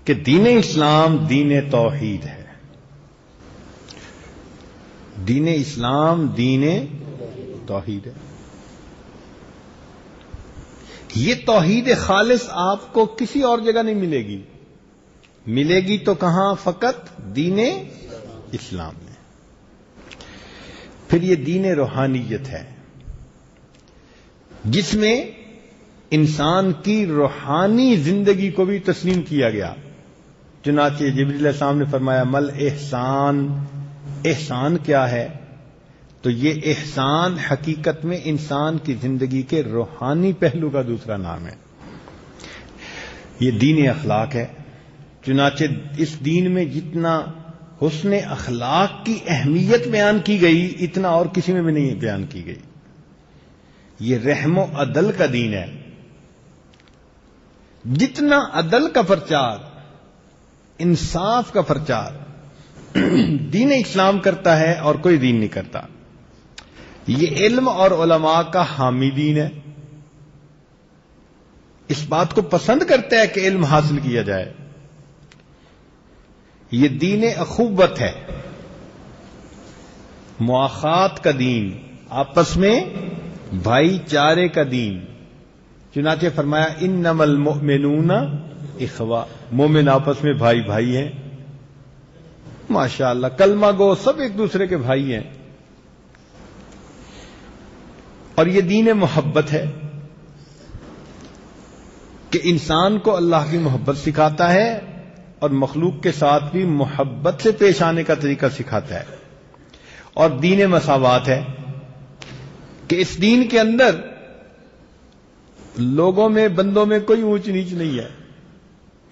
کہ دین اسلام دین توحید ہے. دین اسلام دین توحید ہے. یہ توحید خالص آپ کو کسی اور جگہ نہیں ملے گی. ملے گی تو کہاں؟ فقط دین اسلام میں. پھر یہ دین روحانیت ہے جس میں انسان کی روحانی زندگی کو بھی تسلیم کیا گیا. چنانچہ جبریل علیہ السلام نے فرمایا مل احسان، احسان کیا ہے؟ تو یہ احسان حقیقت میں انسان کی زندگی کے روحانی پہلو کا دوسرا نام ہے. یہ دین اخلاق ہے. چنانچہ اس دین میں جتنا حسن اخلاق کی اہمیت بیان کی گئی اتنا اور کسی میں بھی نہیں بیان کی گئی. یہ رحم و عدل کا دین ہے. جتنا عدل کا پرچار، انصاف کا پرچار دین اسلام کرتا ہے اور کوئی دین نہیں کرتا. یہ علم اور علماء کا حامی دین ہے. اس بات کو پسند کرتا ہے کہ علم حاصل کیا جائے. یہ دین اخوت ہے، مواخات کا دین، آپس میں بھائی چارے کا دین. چنانچہ فرمایا انما المؤمنون اخوہ، مومن آپس میں بھائی بھائی ہیں. ماشاءاللہ کلمہ گو سب ایک دوسرے کے بھائی ہیں. اور یہ دین محبت ہے کہ انسان کو اللہ کی محبت سکھاتا ہے اور مخلوق کے ساتھ بھی محبت سے پیش آنے کا طریقہ سکھاتا ہے. اور دین مساوات ہے کہ اس دین کے اندر لوگوں میں، بندوں میں کوئی اونچ نیچ نہیں ہے،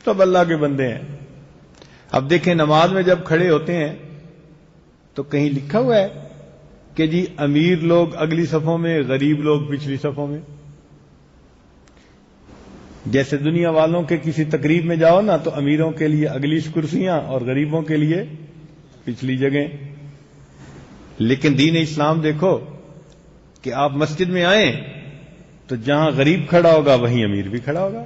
سب اللہ کے بندے ہیں. اب دیکھیں نماز میں جب کھڑے ہوتے ہیں تو کہیں لکھا ہوا ہے کہ جی امیر لوگ اگلی صفوں میں، غریب لوگ پچھلی صفوں میں. جیسے دنیا والوں کے کسی تقریب میں جاؤ نا تو امیروں کے لیے اگلی کرسیاں اور غریبوں کے لیے پچھلی جگہیں. لیکن دین اسلام دیکھو کہ آپ مسجد میں آئیں تو جہاں غریب کھڑا ہوگا وہیں امیر بھی کھڑا ہوگا،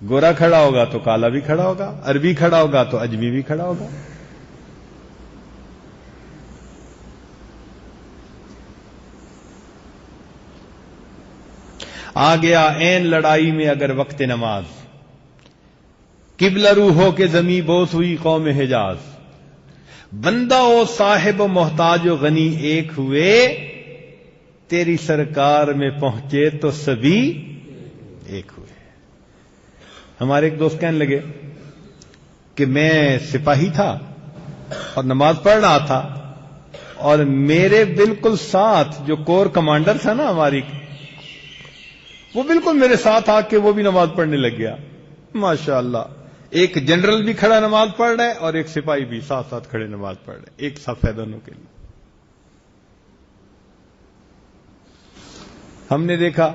گورا کھڑا ہوگا تو کالا بھی کھڑا ہوگا، عربی کھڑا ہوگا تو اجمی بھی کھڑا ہوگا. آ گیا این لڑائی میں اگر وقت نماز، قبلہ رو ہو کے زمیں بوس ہوئی قوم حجاز. بندہ و صاحب و محتاج و غنی ایک ہوئے، تیری سرکار میں پہنچے تو سبھی ایک ہوئے. ہمارے ایک دوست کہنے لگے کہ میں سپاہی تھا اور نماز پڑھ رہا تھا اور میرے بالکل ساتھ جو کور کمانڈر تھا نا ہماری، وہ بالکل میرے ساتھ آ کے وہ بھی نماز پڑھنے لگ گیا. ماشاءاللہ ایک جنرل بھی کھڑا نماز پڑھ رہا ہے اور ایک سپاہی بھی ساتھ ساتھ کھڑے نماز پڑھ رہے، ایک صف ہے دونوں کے لیے. ہم نے دیکھا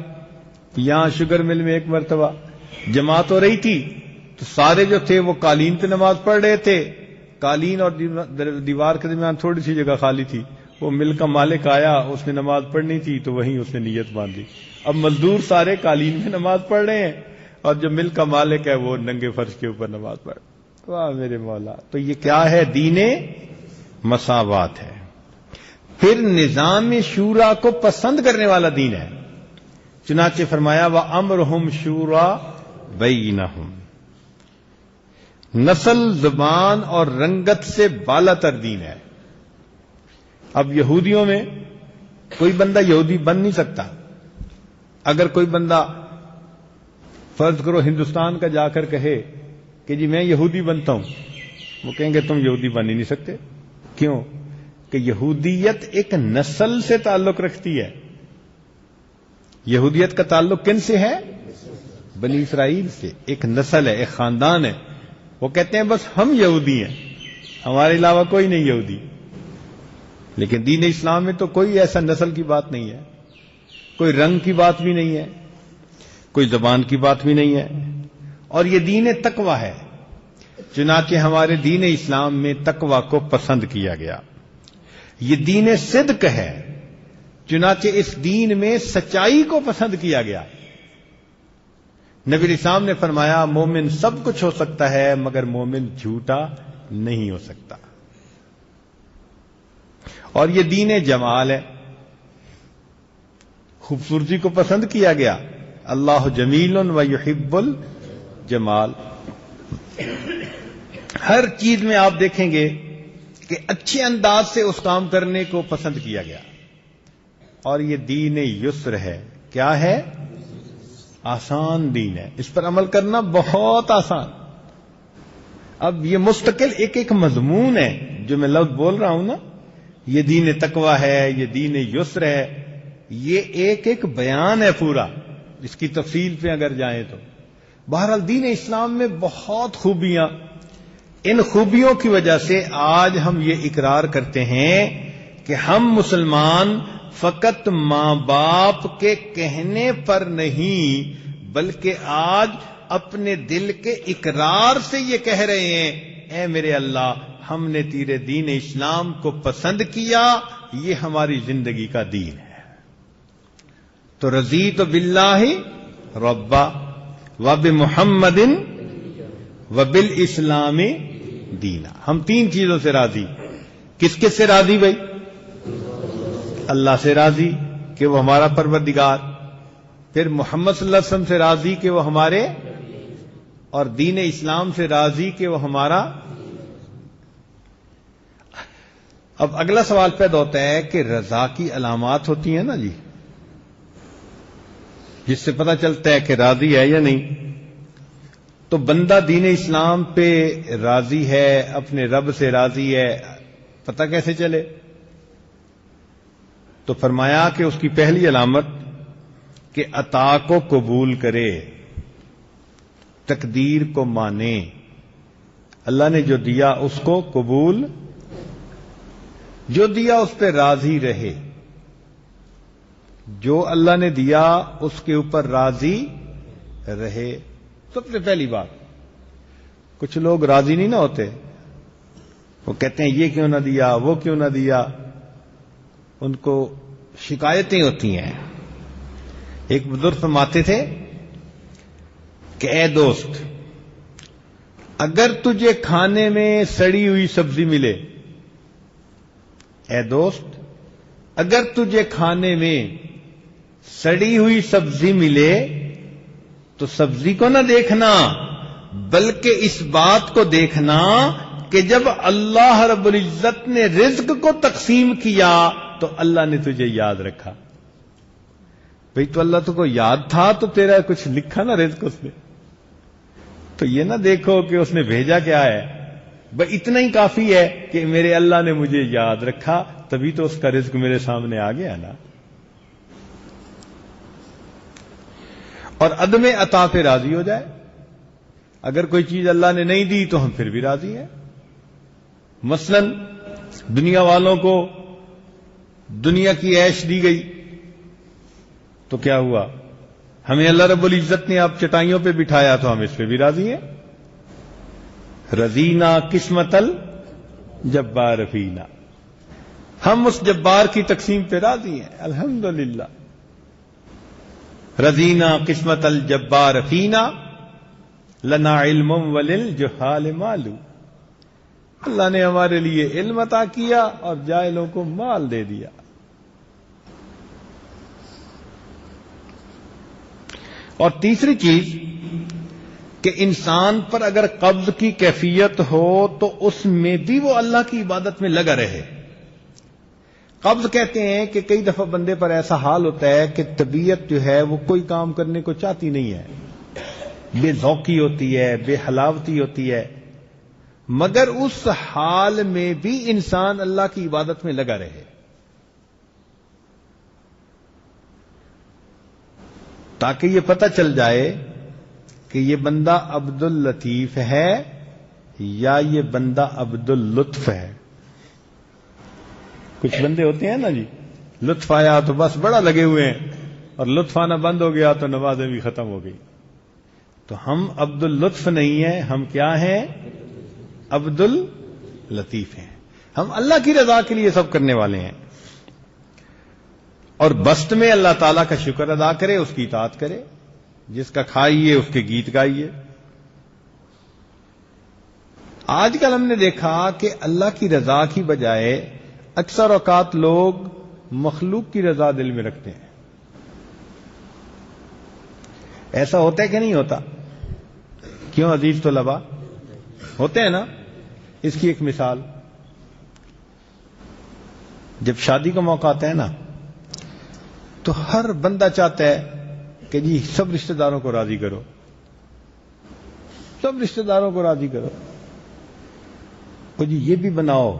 یہاں شوگر مل میں ایک مرتبہ جماعت ہو رہی تھی تو سارے جو تھے وہ قالین پہ نماز پڑھ رہے تھے. قالین اور دیوار کے درمیان تھوڑی سی جگہ خالی تھی. وہ مل کا مالک آیا، اس نے نماز پڑھنی تھی تو وہیں اس نے نیت باندھی. اب مزدور سارے قالین میں نماز پڑھ رہے ہیں اور جو مل کا مالک ہے وہ ننگے فرش کے اوپر نماز پڑھ. واہ میرے مولا! تو یہ کیا ہے؟ دین مساوات ہے. پھر نظام شورا کو پسند کرنے والا دین ہے. چنانچہ فرمایا وَأَمْرُهُمْ شُورَى بَيْنَهُمْ. نسل، زبان اور رنگت سے بالا تر دین ہے. اب یہودیوں میں کوئی بندہ یہودی بن نہیں سکتا. اگر کوئی بندہ فرض کرو ہندوستان کا جا کر کہے کہ جی میں یہودی بنتا ہوں، وہ کہیں گے تم یہودی بن ہی نہیں سکتے. کیوں؟ کہ یہودیت ایک نسل سے تعلق رکھتی ہے. یہودیت کا تعلق کن سے ہے؟ بنی اسرائیل سے. ایک نسل ہے، ایک خاندان ہے. وہ کہتے ہیں بس ہم یہودی ہیں، ہمارے علاوہ کوئی نہیں یہودی. لیکن دین اسلام میں تو کوئی ایسا نسل کی بات نہیں ہے، کوئی رنگ کی بات بھی نہیں ہے، کوئی زبان کی بات بھی نہیں ہے. اور یہ دین تقوی ہے. چنانچہ ہمارے دین اسلام میں تقوی کو پسند کیا گیا. یہ دین صدق ہے. چنانچہ اس دین میں سچائی کو پسند کیا گیا. نبی اسلام نے فرمایا مومن سب کچھ ہو سکتا ہے مگر مومن جھوٹا نہیں ہو سکتا. اور یہ دین جمال ہے، خوبصورتی کو پسند کیا گیا. اللہ جمیل و یحب الجمال. ہر چیز میں آپ دیکھیں گے کہ اچھے انداز سے اس کام کرنے کو پسند کیا گیا. اور یہ دین یسر ہے. کیا ہے؟ آسان دین ہے، اس پر عمل کرنا بہت آسان. اب یہ مستقل ایک ایک مضمون ہے جو میں لفظ بول رہا ہوں نا، یہ دین تقوی ہے، یہ دین یسر ہے، یہ ایک ایک بیان ہے پورا. اس کی تفصیل پہ اگر جائیں تو بہرحال دین اسلام میں بہت خوبیاں، ان خوبیوں کی وجہ سے آج ہم یہ اقرار کرتے ہیں کہ ہم مسلمان فقط ماں باپ کے کہنے پر نہیں بلکہ آج اپنے دل کے اقرار سے یہ کہہ رہے ہیں اے میرے اللہ ہم نے تیرے دین اسلام کو پسند کیا، یہ ہماری زندگی کا دین ہے. تو رضیت باللہ ربا وبمحمد وبالاسلام دینا. ہم تین چیزوں سے راضی. کس کس سے راضی بھائی؟ اللہ سے راضی کہ وہ ہمارا پروردگار، پھر محمد صلی اللہ علیہ وسلم سے راضی کہ وہ ہمارے، اور دین اسلام سے راضی کہ وہ ہمارا. اب اگلا سوال پیدا ہوتا ہے کہ رضا کی علامات ہوتی ہیں نا جی، جس سے پتہ چلتا ہے کہ راضی ہے یا نہیں. تو بندہ دین اسلام پہ راضی ہے، اپنے رب سے راضی ہے، پتہ کیسے چلے؟ تو فرمایا کہ اس کی پہلی علامت کہ عطا کو قبول کرے، تقدیر کو مانے. اللہ نے جو دیا اس کو قبول، جو دیا اس پہ راضی رہے. جو اللہ نے دیا اس کے اوپر راضی رہے. سب سے پہلی بات. کچھ لوگ راضی نہیں نہ ہوتے، وہ کہتے ہیں یہ کیوں نہ دیا، وہ کیوں نہ دیا، ان کو شکایتیں ہوتی ہیں. ایک بزرگ فرماتے تھے کہ اے دوست اگر تجھے کھانے میں سڑی ہوئی سبزی ملے، اے دوست اگر تجھے کھانے میں سڑی ہوئی سبزی ملے تو سبزی کو نہ دیکھنا بلکہ اس بات کو دیکھنا کہ جب اللہ رب العزت نے رزق کو تقسیم کیا تو اللہ نے تجھے یاد رکھا. بھئی تو اللہ تو کو یاد تھا تو تیرا کچھ لکھا نا رزق اس نے. تو یہ نہ دیکھو کہ اس نے بھیجا کیا ہے، بھئی اتنا ہی کافی ہے کہ میرے اللہ نے مجھے یاد رکھا تبھی تو اس کا رزق میرے سامنے آ گیا نا. اور عدم عطا پہ راضی ہو جائے. اگر کوئی چیز اللہ نے نہیں دی تو ہم پھر بھی راضی ہیں. مثلا دنیا والوں کو دنیا کی عیش دی گئی تو کیا ہوا؟ ہمیں اللہ رب العزت نے آپ چٹائیوں پہ بٹھایا تو ہم اس پہ بھی راضی ہیں. رضینا قسمت الجبار فینا، ہم اس جبار کی تقسیم پہ راضی ہیں الحمدللہ. رضینا قسمت الجبار فینا لنا علم وللجہال مال. اللہ نے ہمارے لیے علم عطا کیا اور جاہلوں کو مال دے دیا. اور تیسری چیز کہ انسان پر اگر قبض کی کیفیت ہو تو اس میں بھی وہ اللہ کی عبادت میں لگا رہے. قبض کہتے ہیں کہ کئی دفعہ بندے پر ایسا حال ہوتا ہے کہ طبیعت جو ہے وہ کوئی کام کرنے کو چاہتی نہیں ہے، بے ذوقی ہوتی ہے، بے حلاوتی ہوتی ہے، مگر اس حال میں بھی انسان اللہ کی عبادت میں لگا رہے تاکہ یہ پتہ چل جائے کہ یہ بندہ عبد اللطیف ہے یا یہ بندہ عبد اللطف ہے. کچھ بندے ہوتے ہیں نا جی، لطف آیا تو بس بڑا لگے ہوئے ہیں اور لطف آنا بند ہو گیا تو نمازیں بھی ختم ہو گئی. تو ہم عبد اللطف نہیں ہیں، ہم کیا ہیں؟ عبد اللطیف ہیں. ہم اللہ کی رضا کے لیے سب کرنے والے ہیں. اور بست میں اللہ تعالیٰ کا شکر ادا کرے، اس کی اطاعت کرے، جس کا کھائیے اس کے گیت گائیے۔ آج کل ہم نے دیکھا کہ اللہ کی رضا کی بجائے اکثر اوقات لوگ مخلوق کی رضا دل میں رکھتے ہیں۔ ایسا ہوتا ہے کہ نہیں ہوتا؟ کیوں عزیز طلباء؟ ہوتے ہیں نا۔ اس کی ایک مثال، جب شادی کا موقع آتا ہے نا تو ہر بندہ چاہتا ہے کہ جی سب رشتہ داروں کو راضی کرو، سب رشتہ داروں کو راضی کرو، تو جی یہ بھی بناؤ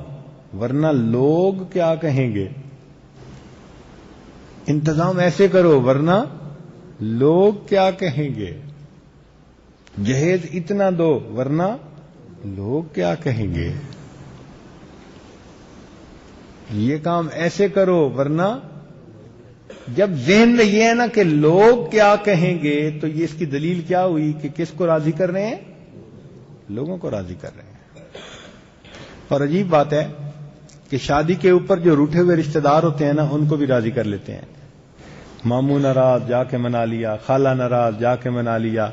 ورنہ لوگ کیا کہیں گے، انتظام ایسے کرو ورنہ لوگ کیا کہیں گے، جہیز اتنا دو ورنہ لوگ کیا کہیں گے، یہ کام ایسے کرو ورنہ۔ جب ذہن میں یہ ہے نا کہ لوگ کیا کہیں گے تو یہ اس کی دلیل کیا ہوئی کہ کس کو راضی کر رہے ہیں؟ لوگوں کو راضی کر رہے ہیں۔ اور عجیب بات ہے کہ شادی کے اوپر جو روٹھے ہوئے رشتہ دار ہوتے ہیں نا ان کو بھی راضی کر لیتے ہیں۔ ماموں ناراض جا کے منا لیا، خالہ ناراض جا کے منا لیا،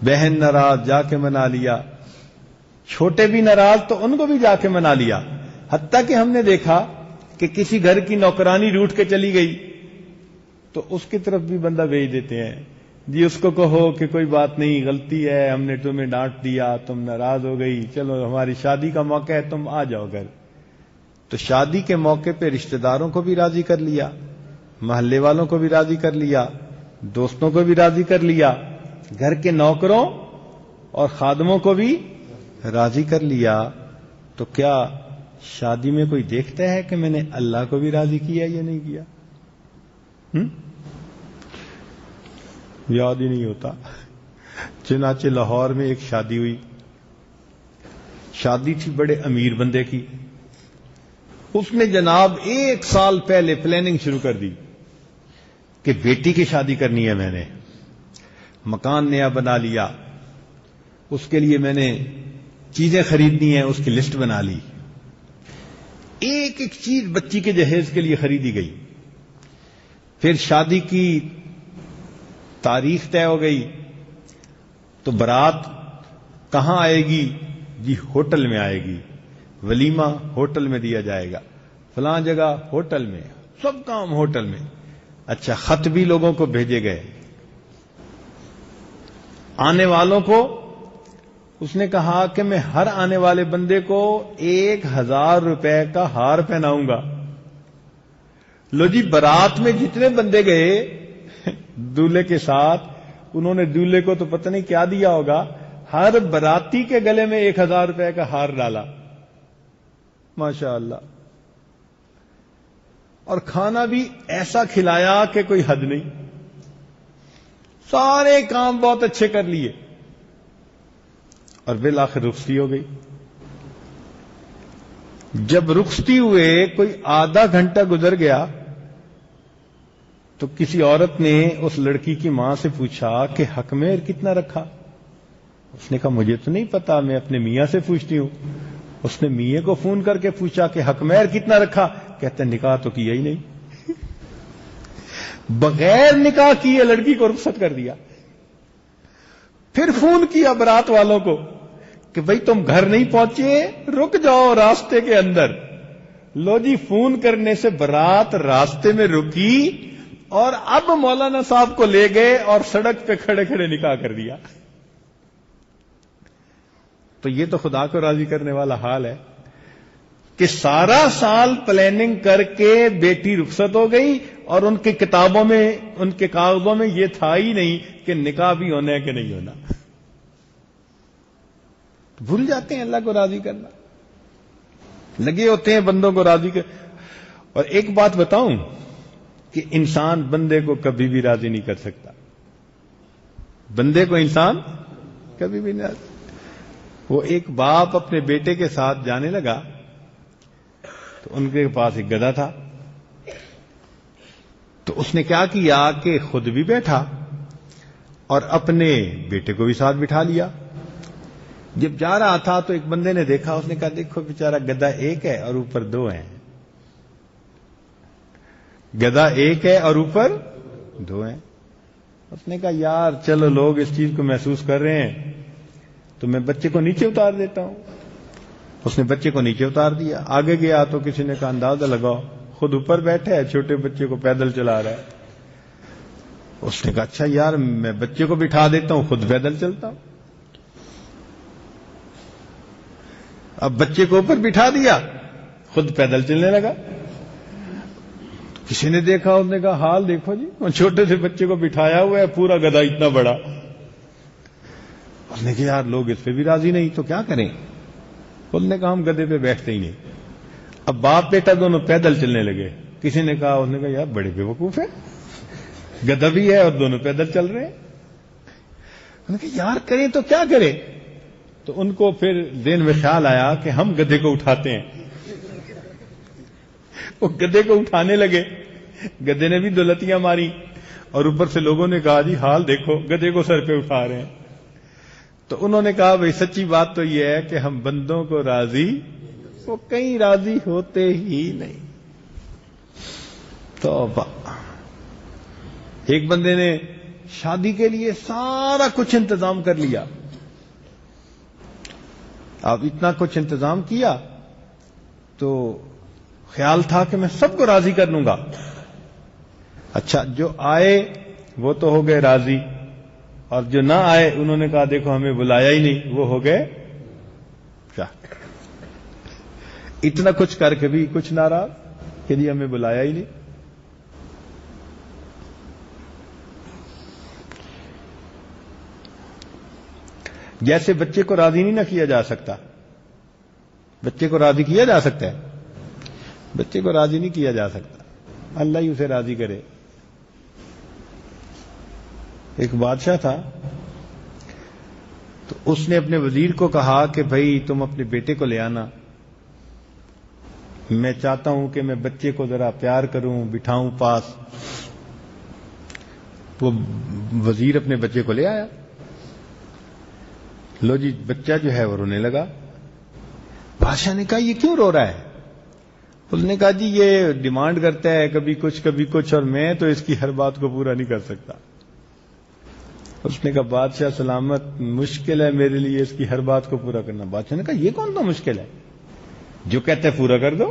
بہن ناراض جا کے منا لیا، چھوٹے بھی ناراض تو ان کو بھی جا کے منا لیا۔ حتیٰ کہ ہم نے دیکھا کہ کسی گھر کی نوکرانی روٹھ کے چلی گئی تو اس کی طرف بھی بندہ بھیج دیتے ہیں، جی اس کو کہو کہ کوئی بات نہیں، غلطی ہے، ہم نے تمہیں ڈانٹ دیا، تم ناراض ہو گئی، چلو ہماری شادی کا موقع ہے، تم آ جاؤ گھر۔ تو شادی کے موقع پہ رشتہ داروں کو بھی راضی کر لیا، محلے والوں کو بھی راضی کر لیا، دوستوں کو بھی راضی کر لیا، گھر کے نوکروں اور خادموں کو بھی راضی کر لیا۔ تو کیا شادی میں کوئی دیکھتا ہے کہ میں نے اللہ کو بھی راضی کیا یا نہیں کیا؟ یاد ہی نہیں ہوتا۔ چنانچہ لاہور میں ایک شادی ہوئی، شادی تھی بڑے امیر بندے کی، اس نے جناب 1 سال پہلے پلاننگ شروع کر دی کہ بیٹی کی شادی کرنی ہے، میں نے مکان نیا بنا لیا، اس کے لیے میں نے چیزیں خریدنی ہیں، اس کی لسٹ بنا لی، ایک ایک چیز بچی کے جہیز کے لیے خریدی گئی۔ پھر شادی کی تاریخ طے ہو گئی تو بارات کہاں آئے گی؟ جی ہوٹل میں آئے گی، ولیمہ ہوٹل میں دیا جائے گا، فلاں جگہ ہوٹل میں، سب کام ہوٹل میں۔ اچھا، خط بھی لوگوں کو بھیجے گئے، آنے والوں کو اس نے کہا کہ میں ہر آنے والے بندے کو 1000 روپے کا ہار پہناؤں گا۔ لو جی، بارات میں جتنے بندے گئے دولہے کے ساتھ، انہوں نے دولہے کو تو پتہ نہیں کیا دیا ہوگا، ہر باراتی کے گلے میں 1000 روپے کا ہار ڈالا، ماشاء اللہ، اور کھانا بھی ایسا کھلایا کہ کوئی حد نہیں، سارے کام بہت اچھے کر لیے، اور بالآخر رخصتی ہو گئی۔ جب رخصتی ہوئے کوئی آدھا گھنٹہ گزر گیا تو کسی عورت نے اس لڑکی کی ماں سے پوچھا کہ حق مہر کتنا رکھا؟ اس نے کہا مجھے تو نہیں پتا، میں اپنے میاں سے پوچھتی ہوں۔ اس نے میاں کو فون کر کے پوچھا کہ حق مہر کتنا رکھا؟ کہتے ہیں نکاح تو کیا ہی نہیں، بغیر نکاح کیے لڑکی کو رخصت کر دیا۔ پھر فون کیا بارات والوں کو کہ بھئی تم گھر نہیں پہنچے، رک جاؤ راستے کے اندر۔ لو جی، فون کرنے سے بارات راستے میں رکی اور اب مولانا صاحب کو لے گئے اور سڑک پہ کھڑے کھڑے نکاح کر دیا۔ تو یہ تو خدا کو راضی کرنے والا حال ہے کہ سارا سال پلاننگ کر کے بیٹی رخصت ہو گئی اور ان کی کتابوں میں، ان کے کاغذوں میں یہ تھا ہی نہیں کہ نکاح بھی ہونا ہے کہ نہیں ہونا۔ بھول جاتے ہیں اللہ کو راضی کرنا، لگے ہوتے ہیں بندوں کو راضی کر۔ اور ایک بات بتاؤں کہ انسان بندے کو کبھی بھی راضی نہیں کر سکتا، بندے کو انسان کبھی بھی نہیں راضی۔ وہ ایک باپ اپنے بیٹے کے ساتھ جانے لگا تو ان کے پاس ایک گدھا تھا، تو اس نے کیا کیا کہ خود بھی بیٹھا اور اپنے بیٹے کو بھی ساتھ بٹھا لیا۔ جب جا رہا تھا تو ایک بندے نے دیکھا، اس نے کہا دیکھو بیچارہ گدھا ایک ہے اور اوپر 2 ہیں۔ گدھا ایک ہے اور اوپر دو ہیں. اس نے کہا یار چلو لوگ اس چیز کو محسوس کر رہے ہیں تو میں بچے کو نیچے اتار دیتا ہوں. اس نے بچے کو نیچے اتار دیا. آگے گیا تو کسی نے کہا اندازہ لگاؤ خود اوپر بیٹھا ہے, چھوٹے بچے کو پیدل چلا رہا ہے. اس نے کہا اچھا یار میں بچے کو بٹھا دیتا ہوں, خود پیدل چلتا ہوں. اب بچے کو اوپر بٹھا دیا, خود پیدل چلنے لگا. کسی نے دیکھا, اس نے کہا حال دیکھو جی, چھوٹے سے بچے کو بٹھایا ہوا ہے, پورا گدھا اتنا بڑا. اس نے کہا یار لوگ اس پہ بھی راضی نہیں تو کیا کریں. اس نے کہا ہم گدھے پہ بیٹھتے ہی نہیں. اب باپ بیٹا دونوں پیدل چلنے لگے. کسی نے کہا, اس نے کہا یار بڑے بیوقوف ہے, گدھا بھی ہے اور دونوں پیدل چل رہے ہیں. اس نے کہا یار کریں تو کیا کریں. تو ان کو پھر ذہن میں خیال آیا کہ ہم گدھے کو اٹھاتے ہیں. وہ گدھے کو اٹھانے لگے. گدھے نے بھی دو لتیاں ماری اور اوپر سے لوگوں نے کہا جی حال دیکھو گدھے کو سر پہ اٹھا رہے ہیں. تو انہوں نے کہا بھئی سچی بات تو یہ ہے کہ ہم بندوں کو راضی, وہ کہیں راضی ہوتے ہی نہیں. توبہ. ایک بندے نے شادی کے لیے سارا کچھ انتظام کر لیا. اب اتنا کچھ انتظام کیا تو خیال تھا کہ میں سب کو راضی کر لوں گا. اچھا جو آئے وہ تو ہو گئے راضی, اور جو نہ آئے انہوں نے کہا دیکھو ہمیں بلایا ہی نہیں, وہ ہو گئے کیا. اتنا کچھ کر کے بھی کچھ ناراض کہ جی ہمیں بلایا ہی نہیں. جیسے بچے کو راضی نہیں نہ کیا جا سکتا. بچے کو راضی کیا جا سکتا ہے, بچے کو راضی نہیں کیا جا سکتا, اللہ ہی اسے راضی کرے. ایک بادشاہ تھا تو اس نے اپنے وزیر کو کہا کہ بھائی تم اپنے بیٹے کو لے آنا, میں چاہتا ہوں کہ میں بچے کو ذرا پیار کروں, بٹھاؤں پاس. وہ وزیر اپنے بچے کو لے آیا. لو جی بچہ جو ہے وہ رونے لگا. بادشاہ نے کہا یہ کیوں رو رہا ہے. اس نے کہا جی یہ ڈیمانڈ کرتا ہے کبھی کچھ اور میں تو اس کی ہر بات کو پورا نہیں کر سکتا. اس نے کہا بادشاہ سلامت, مشکل ہے میرے لیے اس کی ہر بات کو پورا کرنا. بادشاہ نے کہا یہ کون سا مشکل ہے, جو کہتے ہیں پورا کر دو.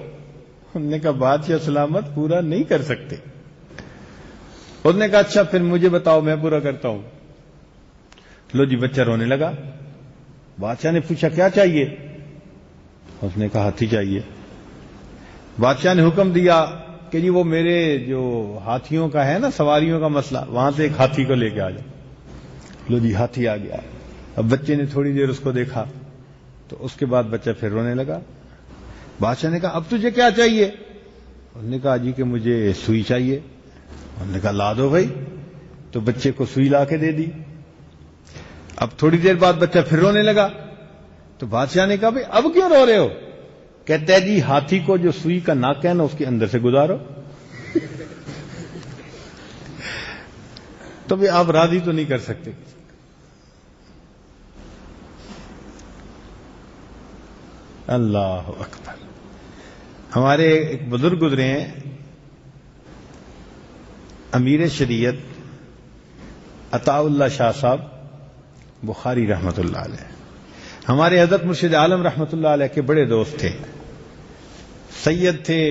اس نے کہا بادشاہ سلامت پورا نہیں کر سکتے. اس نے کہا اچھا پھر مجھے بتاؤ میں پورا کرتا ہوں. لو جی بچہ رونے لگا. بادشاہ نے پوچھا کیا چاہیے. اس نے کہا ہاتھی چاہیے. بادشاہ نے حکم دیا کہ جی وہ میرے جو ہاتھیوں کا ہے نا سواریوں کا مسئلہ, وہاں سے ایک ہاتھی کو لے کے آ جاؤ. لو جی ہاتھی آ گیا. اب بچے نے تھوڑی دیر اس کو دیکھا تو اس کے بعد بچہ پھر رونے لگا. بادشاہ نے کہا اب تجھے کیا چاہیے. اس نے کہا جی کہ مجھے سوئی چاہیے. اس نے کہا لا دو بھائی. تو بچے کو سوئی لا کے دے دی. اب تھوڑی دیر بعد بچہ پھر رونے لگا. تو بادشاہ نے کہا بھائی اب کیوں رو رہے ہو. کہتا ہے جی ہاتھی کو جو سوئی کا ناک ہے نا اس کے اندر سے گزارو. تو بھی آپ راضی تو نہیں کر سکتے. اللہ اکبر. ہمارے ایک بزرگ گزرے ہیں امیر شریعت عطا اللہ شاہ صاحب بخاری رحمت اللہ علیہ. ہمارے حضرت مرشد عالم رحمت اللہ علیہ کے بڑے دوست تھے, سید تھے.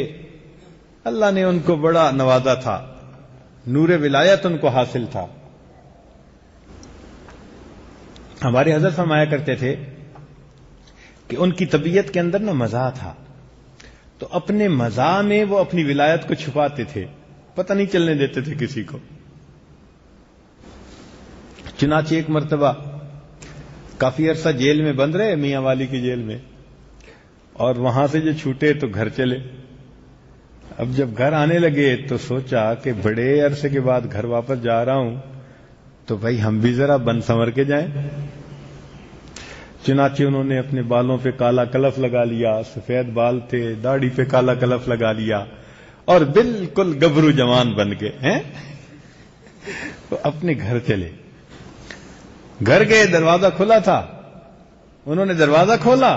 اللہ نے ان کو بڑا نوازا تھا, نور ولایت ان کو حاصل تھا. ہمارے حضرت فرمایا کرتے تھے کہ ان کی طبیعت کے اندر نا مزاح تھا, تو اپنے مزاح میں وہ اپنی ولایت کو چھپاتے تھے, پتہ نہیں چلنے دیتے تھے کسی کو. چنانچہ ایک مرتبہ کافی عرصہ جیل میں بند رہے, میاں والی کی جیل میں, اور وہاں سے جو چھوٹے تو گھر چلے. اب جب گھر آنے لگے تو سوچا کہ بڑے عرصے کے بعد گھر واپس جا رہا ہوں تو بھائی ہم بھی ذرا بن سنور کے جائیں. چنانچہ انہوں نے اپنے بالوں پہ کالا کلف لگا لیا, سفید بال تھے, داڑھی پہ کالا کلف لگا لیا اور بالکل گبرو جوان بن گئے ہیں. تو اپنے گھر چلے. گھر گئے, دروازہ کھلا تھا. انہوں نے دروازہ کھولا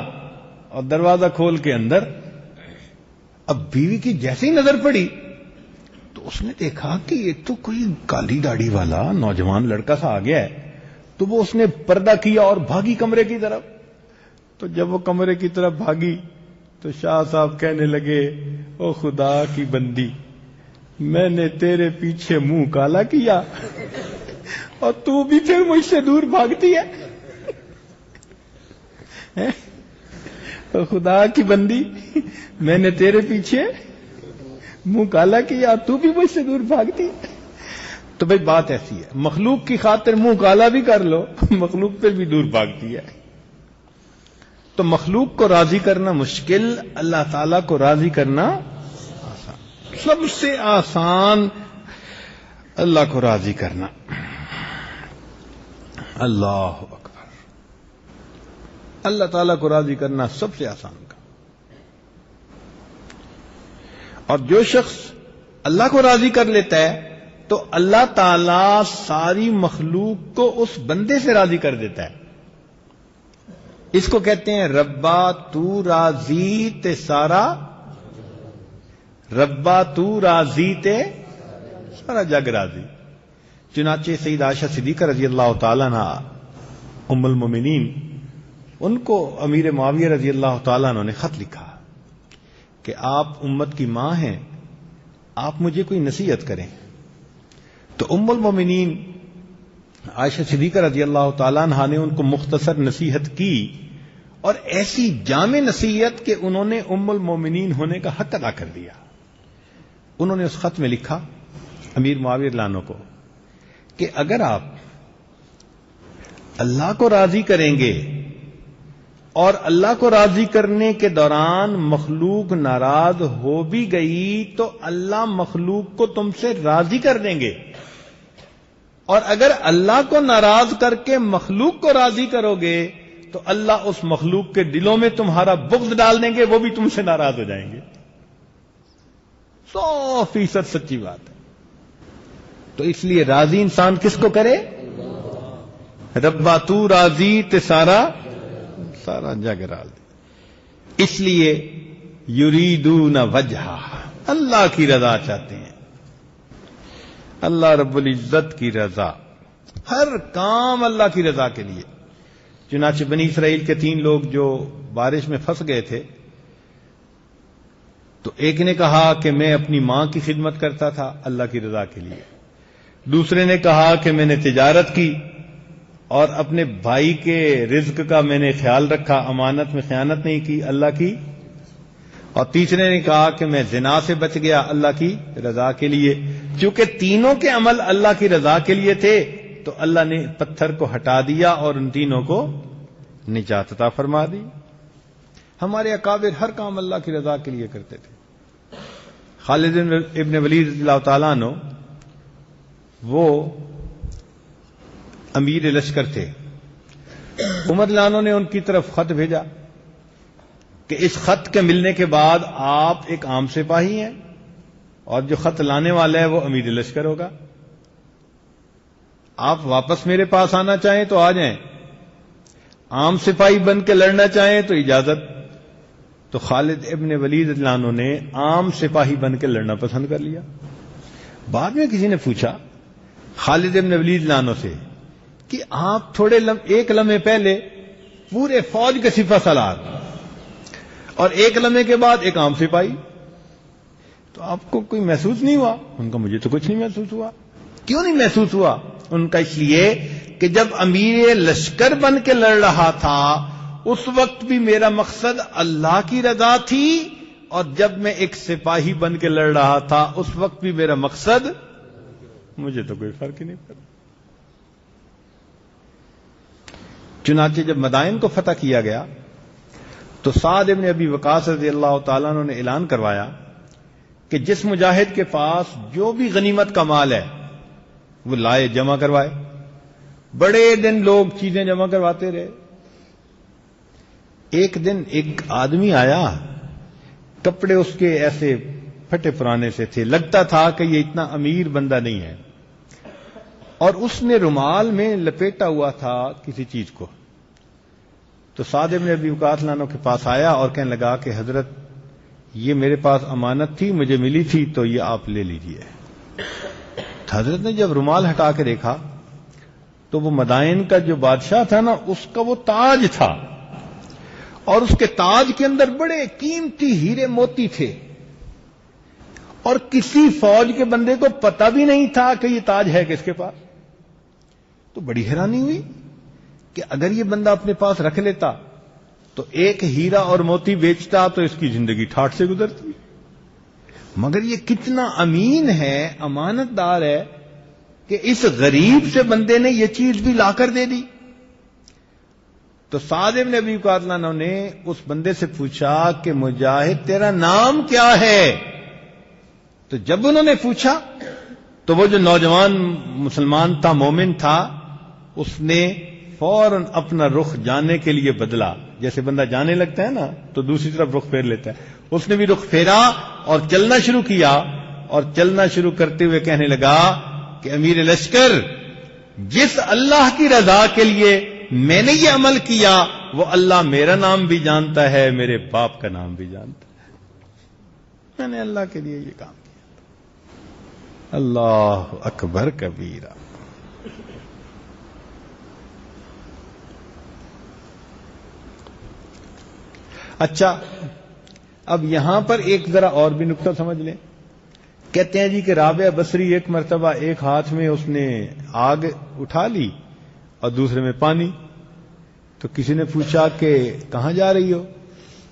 اور دروازہ کھول کے اندر اب بیوی کی جیسی نظر پڑی تو تو اس نے دیکھا کہ یہ تو کوئی کالی داڑھی والا نوجوان لڑکا سا آ گیا ہے، تو وہ اس نے پردہ کیا اور بھاگی کمرے کی طرف. تو جب وہ کمرے کی طرف بھاگی تو شاہ صاحب کہنے لگے، او خدا کی بندی، میں نے تیرے پیچھے منہ کالا کیا اور تو بھی پھر مجھ سے دور بھاگتی ہے. او خدا کی بندی، میں نے تیرے پیچھے منہ کالا کیا اور تو بھی مجھ سے دور بھاگتی ہے. تو بھئی بات ایسی ہے، مخلوق کی خاطر منہ کالا بھی کر لو، مخلوق پھر بھی دور بھاگتی ہے. تو مخلوق کو راضی کرنا مشکل، اللہ تعالیٰ کو راضی کرنا آسان. سب سے آسان اللہ کو راضی کرنا. اللہ اکبر. اللہ تعالیٰ کو راضی کرنا سب سے آسان کا. اور جو شخص اللہ کو راضی کر لیتا ہے تو اللہ تعالیٰ ساری مخلوق کو اس بندے سے راضی کر دیتا ہے. اس کو کہتے ہیں ربا تو راضی تے سارا، ربا تو راضی تے سارا جگ راضی. چنانچہ سید عائشہ صدیقہ رضی اللہ تعالیٰ عنہ ام المومنین، ان کو امیر معاویہ رضی اللہ تعالیٰ عنہ نے خط لکھا کہ آپ امت کی ماں ہیں، آپ مجھے کوئی نصیحت کریں. تو ام المومنین عائشہ صدیقہ رضی اللہ تعالیٰ عنہ نے ان کو مختصر نصیحت کی، اور ایسی جامع نصیحت کہ انہوں نے ام المومنین ہونے کا حق ادا کر دیا. انہوں نے اس خط میں لکھا امیر معاویہ رضی اللہ عنہ کو کہ اگر آپ اللہ کو راضی کریں گے اور اللہ کو راضی کرنے کے دوران مخلوق ناراض ہو بھی گئی تو اللہ مخلوق کو تم سے راضی کر دیں گے، اور اگر اللہ کو ناراض کر کے مخلوق کو راضی کرو گے تو اللہ اس مخلوق کے دلوں میں تمہارا بغض ڈال دیں گے، وہ بھی تم سے ناراض ہو جائیں گے. 100% سچی بات ہے. تو اس لیے راضی انسان کس کو کرے؟ ربا تو راضی تے سارا سارا جگ راضی. اس لیے یریدون وجہہ، اللہ کی رضا چاہتے ہیں، اللہ رب العزت کی رضا، ہر کام اللہ کی رضا کے لیے. چنانچہ بنی اسرائیل کے 3 لوگ جو بارش میں پھنس گئے تھے، تو ایک نے کہا کہ میں اپنی ماں کی خدمت کرتا تھا اللہ کی رضا کے لیے، دوسرے نے کہا کہ میں نے تجارت کی اور اپنے بھائی کے رزق کا میں نے خیال رکھا، امانت میں خیانت نہیں کی اللہ کی، اور تیسرے نے کہا کہ میں زنا سے بچ گیا اللہ کی رضا کے لیے. چونکہ تینوں کے عمل اللہ کی رضا کے لیے تھے تو اللہ نے پتھر کو ہٹا دیا اور ان تینوں کو نجات عطا فرما دی. ہمارے اکابر ہر کام اللہ کی رضا کے لیے کرتے تھے. خالد ابن ولید رضی اللہ تعالیٰ عنہ وہ امیر لشکر تھے. عمر رضی اللہ عنہ نے ان کی طرف خط بھیجا کہ اس خط کے ملنے کے بعد آپ ایک عام سپاہی ہیں اور جو خط لانے والا ہے وہ امیر لشکر ہوگا، آپ واپس میرے پاس آنا چاہیں تو آ جائیں، عام سپاہی بن کے لڑنا چاہیں تو اجازت. تو خالد ابن ولید رضی اللہ عنہ نے عام سپاہی بن کے لڑنا پسند کر لیا. بعد میں کسی نے پوچھا خالد ابن ولید رضی اللہ عنہ سے کہ آپ ایک لمحے پہلے پورے فوج کے سپہ سالار اور ایک لمحے کے بعد ایک عام سپاہی، تو آپ کو کوئی محسوس نہیں ہوا؟ ان کا مجھے تو کچھ نہیں محسوس ہوا. کیوں نہیں محسوس ہوا؟ ان کا اس لیے کہ جب امیر لشکر بن کے لڑ رہا تھا اس وقت بھی میرا مقصد اللہ کی رضا تھی، اور جب میں ایک سپاہی بن کے لڑ رہا تھا اس وقت بھی میرا مقصد، مجھے تو کوئی فرق ہی نہیں پڑا. چنانچہ جب مدائن کو فتح کیا گیا تو سعد ابن ابی وقاص رضی اللہ تعالیٰ عنہ نے اعلان کروایا کہ جس مجاہد کے پاس جو بھی غنیمت کا مال ہے وہ لائے، جمع کروائے. بڑے دن لوگ چیزیں جمع کرواتے رہے. ایک دن ایک آدمی آیا، کپڑے اس کے ایسے پھٹے پرانے سے تھے، لگتا تھا کہ یہ اتنا امیر بندہ نہیں ہے، اور اس نے رومال میں لپیٹا ہوا تھا کسی چیز کو. تو سعد بن ابی وقاص عنہ کے پاس آیا اور کہنے لگا کہ حضرت یہ میرے پاس امانت تھی، مجھے ملی تھی تو یہ آپ لے لیجئے. حضرت نے جب رومال ہٹا کے دیکھا تو وہ مدائن کا جو بادشاہ تھا نا، اس کا وہ تاج تھا، اور اس کے تاج کے اندر بڑے قیمتی ہیرے موتی تھے، اور کسی فوج کے بندے کو پتہ بھی نہیں تھا کہ یہ تاج ہے کس کے پاس. تو بڑی حیرانی ہوئی کہ اگر یہ بندہ اپنے پاس رکھ لیتا تو ایک ہیرا اور موتی بیچتا تو اس کی زندگی ٹھاٹھ سے گزرتی. مگر یہ کتنا امین ہے، امانت دار ہے کہ اس غریب سے بندے نے یہ چیز بھی لا کر دے دی. تو سعد بن ابی وقاص نے اس بندے سے پوچھا کہ مجاہد تیرا نام کیا ہے؟ تو جب انہوں نے پوچھا تو وہ جو نوجوان مسلمان تھا، مومن تھا، اس نے فوراً اپنا رخ جانے کے لیے بدلا. جیسے بندہ جانے لگتا ہے نا تو دوسری طرف رخ پھیر لیتا ہے. اس نے بھی رخ پھیرا اور چلنا شروع کیا، اور چلنا شروع کرتے ہوئے کہنے لگا کہ امیر لشکر، جس اللہ کی رضا کے لیے میں نے یہ عمل کیا وہ اللہ میرا نام بھی جانتا ہے، میرے باپ کا نام بھی جانتا ہے. میں نے اللہ کے لیے یہ کام کیا. اللہ اکبر کبیرہ. اچھا، اب یہاں پر ایک ذرا اور بھی نکتہ سمجھ لیں. کہتے ہیں جی کہ رابعہ بصری ایک مرتبہ ایک ہاتھ میں اس نے آگ اٹھا لی اور دوسرے میں پانی. تو کسی نے پوچھا کہ کہاں جا رہی ہو؟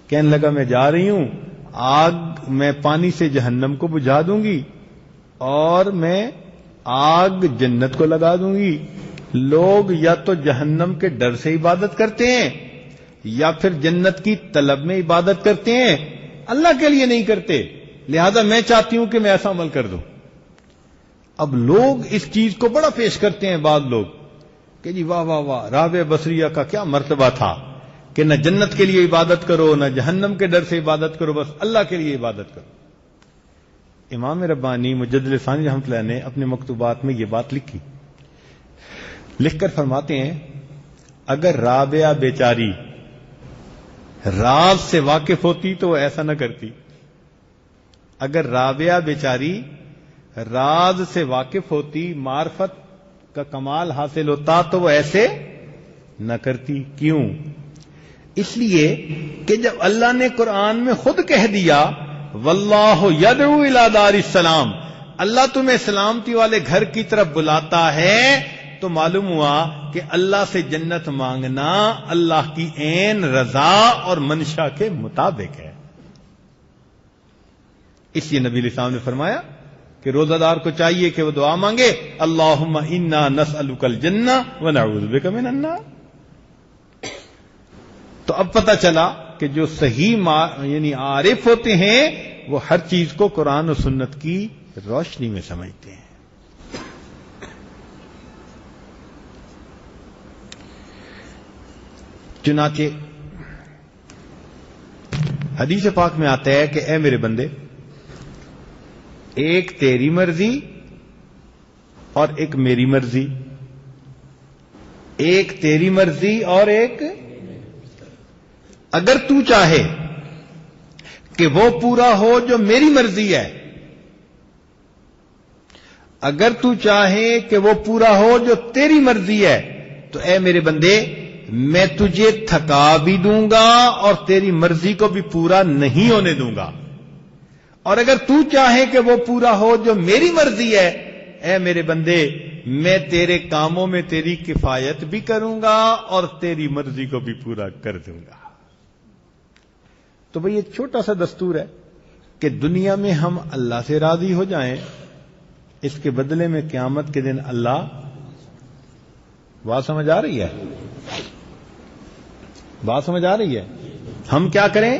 کہنے لگا میں جا رہی ہوں، آگ میں پانی سے جہنم کو بجھا دوں گی اور میں آگ جنت کو لگا دوں گی. لوگ یا تو جہنم کے ڈر سے عبادت کرتے ہیں یا پھر جنت کی طلب میں عبادت کرتے ہیں، اللہ کے لیے نہیں کرتے. لہذا میں چاہتی ہوں کہ میں ایسا عمل کر دوں. اب لوگ اس چیز کو بڑا پیش کرتے ہیں، بعض لوگ کہ جی واہ واہ واہ، رابعہ بصریہ کا کیا مرتبہ تھا کہ نہ جنت کے لیے عبادت کرو نہ جہنم کے ڈر سے عبادت کرو، بس اللہ کے لیے عبادت کرو. امام ربانی مجدد ثانی رحمۃ اللہ نے اپنے مکتوبات میں یہ بات لکھی، لکھ کر فرماتے ہیں اگر رابعہ بیچاری راز سے واقف ہوتی تو وہ ایسا نہ کرتی. اگر رابعہ بیچاری راز سے واقف ہوتی، معرفت کا کمال حاصل ہوتا تو وہ ایسے نہ کرتی. کیوں؟ اس لیے کہ جب اللہ نے قرآن میں خود کہہ دیا واللہ یدعو الی دار السلام، اللہ تمہیں سلامتی والے گھر کی طرف بلاتا ہے، تو معلوم ہوا کہ اللہ سے جنت مانگنا اللہ کی عین رضا اور منشا کے مطابق ہے. اس لیے نبی علیہ السلام نے فرمایا کہ روزہ دار کو چاہیے کہ وہ دعا مانگے اللہم انا نسألک الجنہ ونعوذ بک من النار. تو اب پتہ چلا کہ جو صحیح یعنی عارف ہوتے ہیں وہ ہر چیز کو قرآن و سنت کی روشنی میں سمجھتے ہیں. چنانچہ حدیث پاک میں آتا ہے کہ اے میرے بندے، ایک تیری مرضی اور ایک میری مرضی، ایک تیری مرضی اور ایک، اگر تو چاہے کہ وہ پورا ہو جو میری مرضی ہے، اگر تو چاہے کہ وہ پورا ہو جو تیری مرضی ہے، تو اے میرے بندے میں تجھے تھکا بھی دوں گا اور تیری مرضی کو بھی پورا نہیں ہونے دوں گا. اور اگر تو چاہے کہ وہ پورا ہو جو میری مرضی ہے، اے میرے بندے میں تیرے کاموں میں تیری کفایت بھی کروں گا اور تیری مرضی کو بھی پورا کر دوں گا. تو بھئی یہ چھوٹا سا دستور ہے کہ دنیا میں ہم اللہ سے راضی ہو جائیں، اس کے بدلے میں قیامت کے دن اللہ، بات سمجھ آ رہی ہے؟ بات سمجھ آ رہی ہے؟ ہم کیا کریں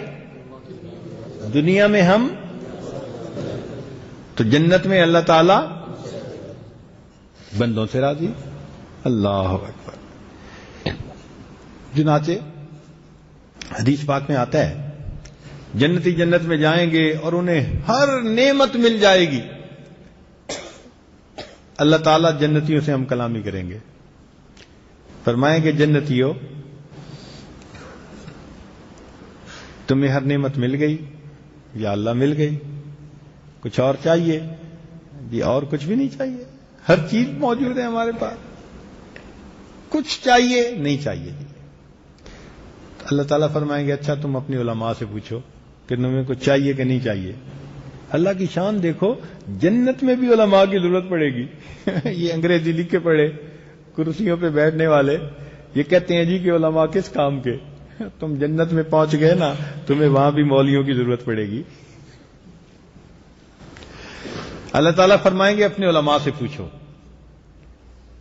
دنیا میں؟ ہم تو جنت میں اللہ تعالی بندوں سے راضی. اللہ اکبر. چنانچہ حدیث پاک میں آتا ہے جنتی جنت میں جائیں گے اور انہیں ہر نعمت مل جائے گی. اللہ تعالیٰ جنتیوں سے ہم کلامی کریں گے، فرمائیں گے جنتیوں تمہیں ہر نعمت مل گئی؟ یا اللہ مل گئی، کچھ اور چاہیے؟ جی اور کچھ بھی نہیں چاہیے، ہر چیز موجود ہے ہمارے پاس، کچھ چاہیے نہیں چاہیے جی۔ اللہ تعالیٰ فرمائیں گے اچھا تم اپنی علماء سے پوچھو کہ تمہیں کچھ چاہیے کہ نہیں چاہیے۔ اللہ کی شان دیکھو، جنت میں بھی علماء کی ضرورت پڑے گی۔ یہ انگریزی لکھ کے پڑھے کرسیوں پہ بیٹھنے والے یہ کہتے ہیں جی کہ علماء کس کام کے؟ تم جنت میں پہنچ گئے نا، تمہیں وہاں بھی مولویوں کی ضرورت پڑے گی۔ اللہ تعالیٰ فرمائیں گے اپنے علماء سے پوچھو۔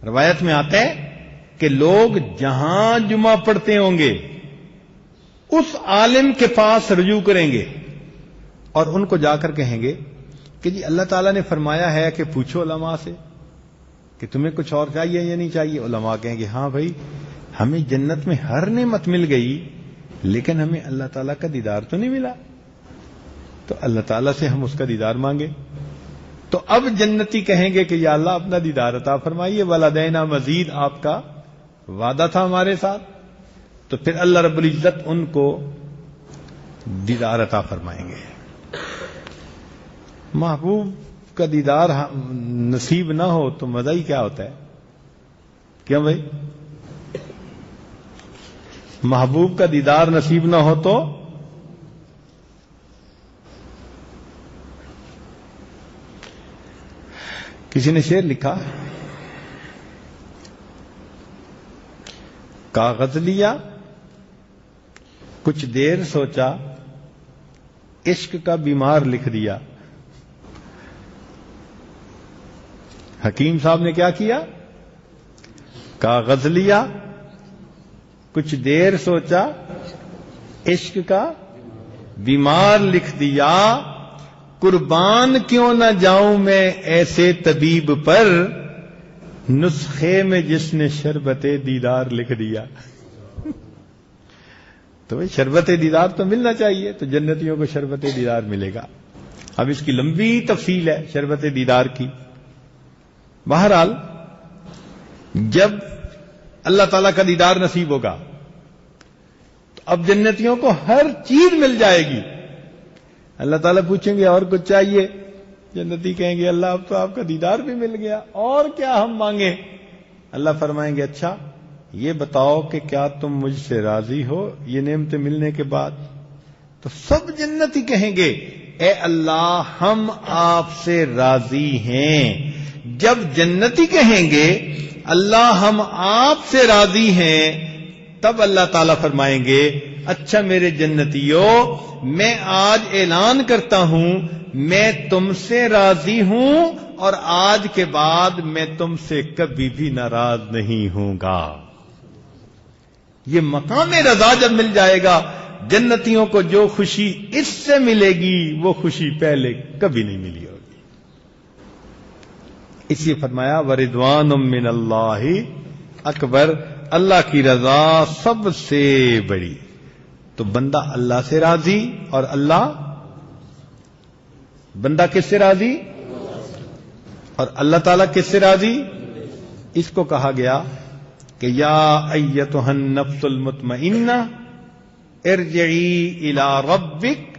روایت میں آتا ہے کہ لوگ جہاں جمعہ پڑھتے ہوں گے اس عالم کے پاس رجوع کریں گے اور ان کو جا کر کہیں گے کہ جی اللہ تعالیٰ نے فرمایا ہے کہ پوچھو علماء سے کہ تمہیں کچھ اور چاہیے یا نہیں چاہیے۔ علماء کہیں گے ہاں بھائی ہمیں جنت میں ہر نعمت مل گئی لیکن ہمیں اللہ تعالیٰ کا دیدار تو نہیں ملا، تو اللہ تعالیٰ سے ہم اس کا دیدار مانگے۔ تو اب جنتی کہیں گے کہ یا اللہ اپنا دیدار عطا فرمائیے، ولدینا مزید، آپ کا وعدہ تھا ہمارے ساتھ۔ تو پھر اللہ رب العزت ان کو دیدار عطا فرمائیں گے۔ محبوب کا دیدار نصیب نہ ہو تو مزہ ہی کیا ہوتا ہے؟ کیوں بھائی؟ محبوب کا دیدار نصیب نہ ہو تو کسی نے شعر لکھا، کاغذ لیا کچھ دیر سوچا عشق کا بیمار لکھ دیا۔ حکیم صاحب نے کیا کیا؟ کاغذ لیا کچھ دیر سوچا عشق کا بیمار لکھ دیا، قربان کیوں نہ جاؤں میں ایسے طبیب پر، نسخے میں جس نے شربت دیدار لکھ دیا۔ تو بھائی شربت دیدار تو ملنا چاہیے، تو جنتیوں کو شربت دیدار ملے گا۔ اب اس کی لمبی تفصیل ہے شربت دیدار کی۔ بہرحال جب اللہ تعالیٰ کا دیدار نصیب ہوگا تو اب جنتیوں کو ہر چیز مل جائے گی۔ اللہ تعالیٰ پوچھیں گے اور کچھ چاہیے؟ جنتی کہیں گے اللہ اب تو آپ کا دیدار بھی مل گیا، اور کیا ہم مانگیں؟ اللہ فرمائیں گے اچھا یہ بتاؤ کہ کیا تم مجھ سے راضی ہو یہ نعمتیں ملنے کے بعد؟ تو سب جنتی کہیں گے اے اللہ ہم آپ سے راضی ہیں۔ جب جنتی کہیں گے اللہ ہم آپ سے راضی ہیں، تب اللہ تعالیٰ فرمائیں گے اچھا میرے جنتیوں میں آج اعلان کرتا ہوں میں تم سے راضی ہوں اور آج کے بعد میں تم سے کبھی بھی ناراض نہیں ہوں گا۔ یہ مقام رضا جب مل جائے گا جنتیوں کو جو خوشی اس سے ملے گی وہ خوشی پہلے کبھی نہیں ملی ہوگی۔ اس لیے فرمایا وَرِضْوَانٌ مِّنَ اللَّهِ اکبر، اللہ کی رضا سب سے بڑی۔ تو بندہ اللہ سے راضی، اور اللہ بندہ کس سے راضی؟ اور اللہ تعالیٰ کس سے راضی؟ اس کو کہا گیا کہ یا ایتھا النفس المطمئنہ ارجعی الی ربک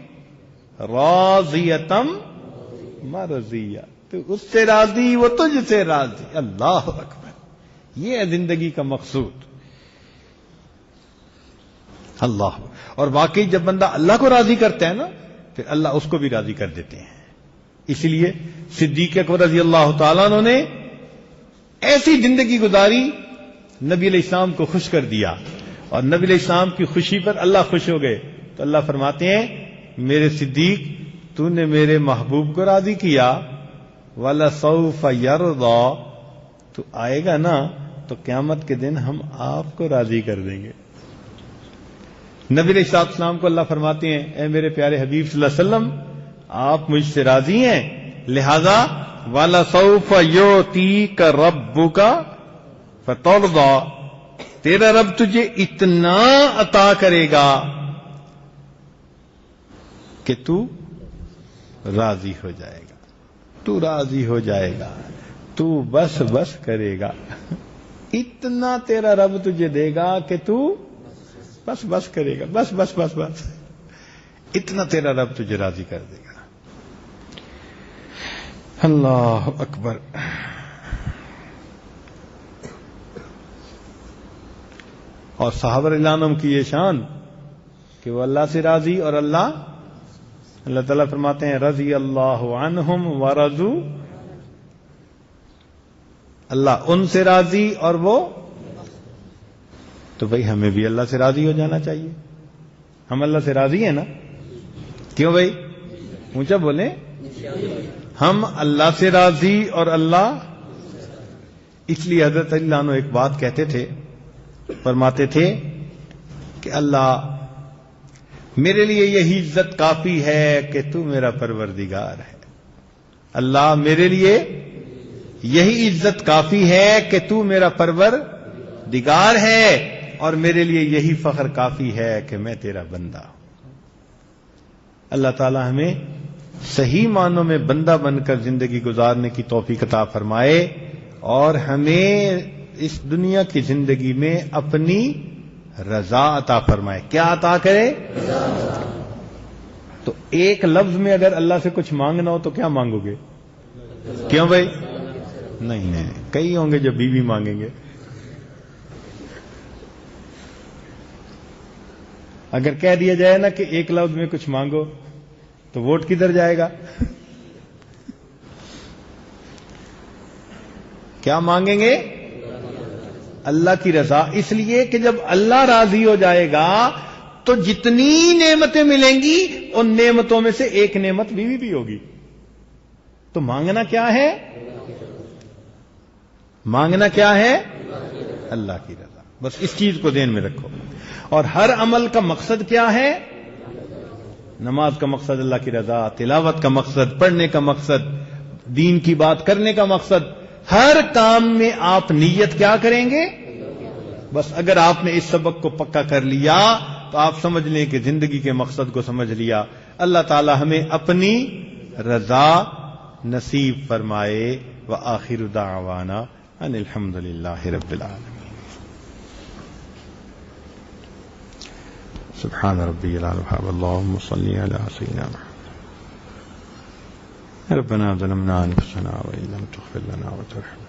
راضیۃ مرضیہ، تو اس سے راضی وہ تجھ سے راضی۔ اللہ اکبر، یہ ہے زندگی کا مقصود۔ اللہ، اور واقعی جب بندہ اللہ کو راضی کرتا ہے نا پھر اللہ اس کو بھی راضی کر دیتے ہیں۔ اس لیے صدیق اکبر رضی اللہ تعالیٰ عنہ نے ایسی زندگی گزاری، نبی علیہ السلام کو خوش کر دیا، اور نبی علیہ السلام کی خوشی پر اللہ خوش ہو گئے۔ تو اللہ فرماتے ہیں میرے صدیق تو نے میرے محبوب کو راضی کیا، وَلَسَوْفَ يَرْضَى، تو آئے گا نا تو قیامت کے دن ہم آپ کو راضی کر دیں گے۔ نبی علیہ السلام کو اللہ فرماتے ہیں اے میرے پیارے حبیب صلی اللہ علیہ وسلم آپ مجھ سے راضی ہیں، لہذا وَلَسَوْفَ يُعْطِيكَ رَبُّكَ فَتَرْضَى، تیرا رب تجھے اتنا عطا کرے گا کہ تو راضی ہو جائے گا، تو راضی ہو جائے گا، تو بس بس کرے گا۔ اتنا تیرا رب تجھے دے گا کہ تو بس بس کرے گا، بس بس بس بس، اتنا تیرا رب تجھے راضی کر دے گا۔ اللہ اکبر. اور صحابہ رضی اللہ عنہم کی یہ شان کہ وہ اللہ سے راضی، اور اللہ تعالیٰ فرماتے ہیں رضی اللہ عنہم ورضوا، اللہ ان سے راضی اور وہ. تو بھائی ہمیں بھی اللہ سے راضی ہو جانا چاہیے. ہم اللہ سے راضی ہیں نا؟ کیوں بھائی؟ اونچا بولیں. ہم اللہ سے راضی اور اللہ. اس لیے حضرت علی عنہ ایک بات کہتے تھے، فرماتے تھے کہ اللہ میرے لیے یہی عزت کافی ہے کہ تو میرا پروردگار ہے. اللہ میرے لیے یہی عزت کافی ہے کہ تو میرا پروردگار ہے، اور میرے لیے یہی فخر کافی ہے کہ میں تیرا بندہ ہوں. اللہ تعالی ہمیں صحیح معنوں میں بندہ بن کر زندگی گزارنے کی توفیق عطا فرمائے، اور ہمیں اس دنیا کی زندگی میں اپنی رضا عطا فرمائے. کیا عطا کرے؟ تو ایک لفظ میں اگر اللہ سے کچھ مانگنا ہو تو کیا مانگو گے؟ کیوں بھائی؟ نہیں، کئی ہوں گے جو بیوی مانگیں گے. اگر کہہ دیا جائے نا کہ ایک لفظ میں کچھ مانگو تو ووٹ کدھر جائے گا؟ کیا مانگیں گے؟ اللہ کی رضا. اس لیے کہ جب اللہ راضی ہو جائے گا تو جتنی نعمتیں ملیں گی ان نعمتوں میں سے ایک نعمت بیوی بھی ہوگی. تو مانگنا کیا ہے؟ مانگنا کیا ہے؟ اللہ کی رضا. بس اس چیز کو ذہن میں رکھو. اور ہر عمل کا مقصد کیا ہے؟ نماز کا مقصد اللہ کی رضا، تلاوت کا مقصد، پڑھنے کا مقصد، دین کی بات کرنے کا مقصد. ہر کام میں آپ نیت کیا کریں گے؟ بس اگر آپ نے اس سبق کو پکا کر لیا تو آپ سمجھ لیں کہ زندگی کے مقصد کو سمجھ لیا. اللہ تعالی ہمیں اپنی رضا نصیب فرمائے. وآخر دعوانا ان الحمد للہ رب العالمین. سبحان ربی العظیم. اللهم صل علی سیدنا محمد. ربنا ظلمنا انفسنا وان لم تغفر لنا وترحمنا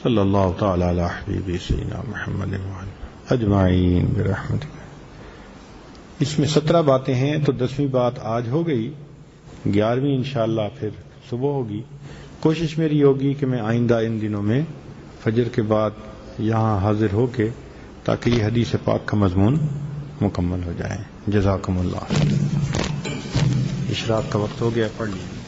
صلی اللہ تعالی علی حبیبی سیدنا محمد وعلی اجمعین برحمتک. اس میں 17 باتیں ہیں تو 10ویں بات آج ہو گئی، 11ویں انشاءاللہ پھر صبح ہوگی. کوشش میری ہوگی کہ میں آئندہ ان دنوں میں فجر کے بعد یہاں حاضر ہو کے تاکہ یہ حدیث پاک کا مضمون مکمل ہو جائے. جزاکم اللہ. اشراق کا وقت ہو گیا، پڑھ لیجیے.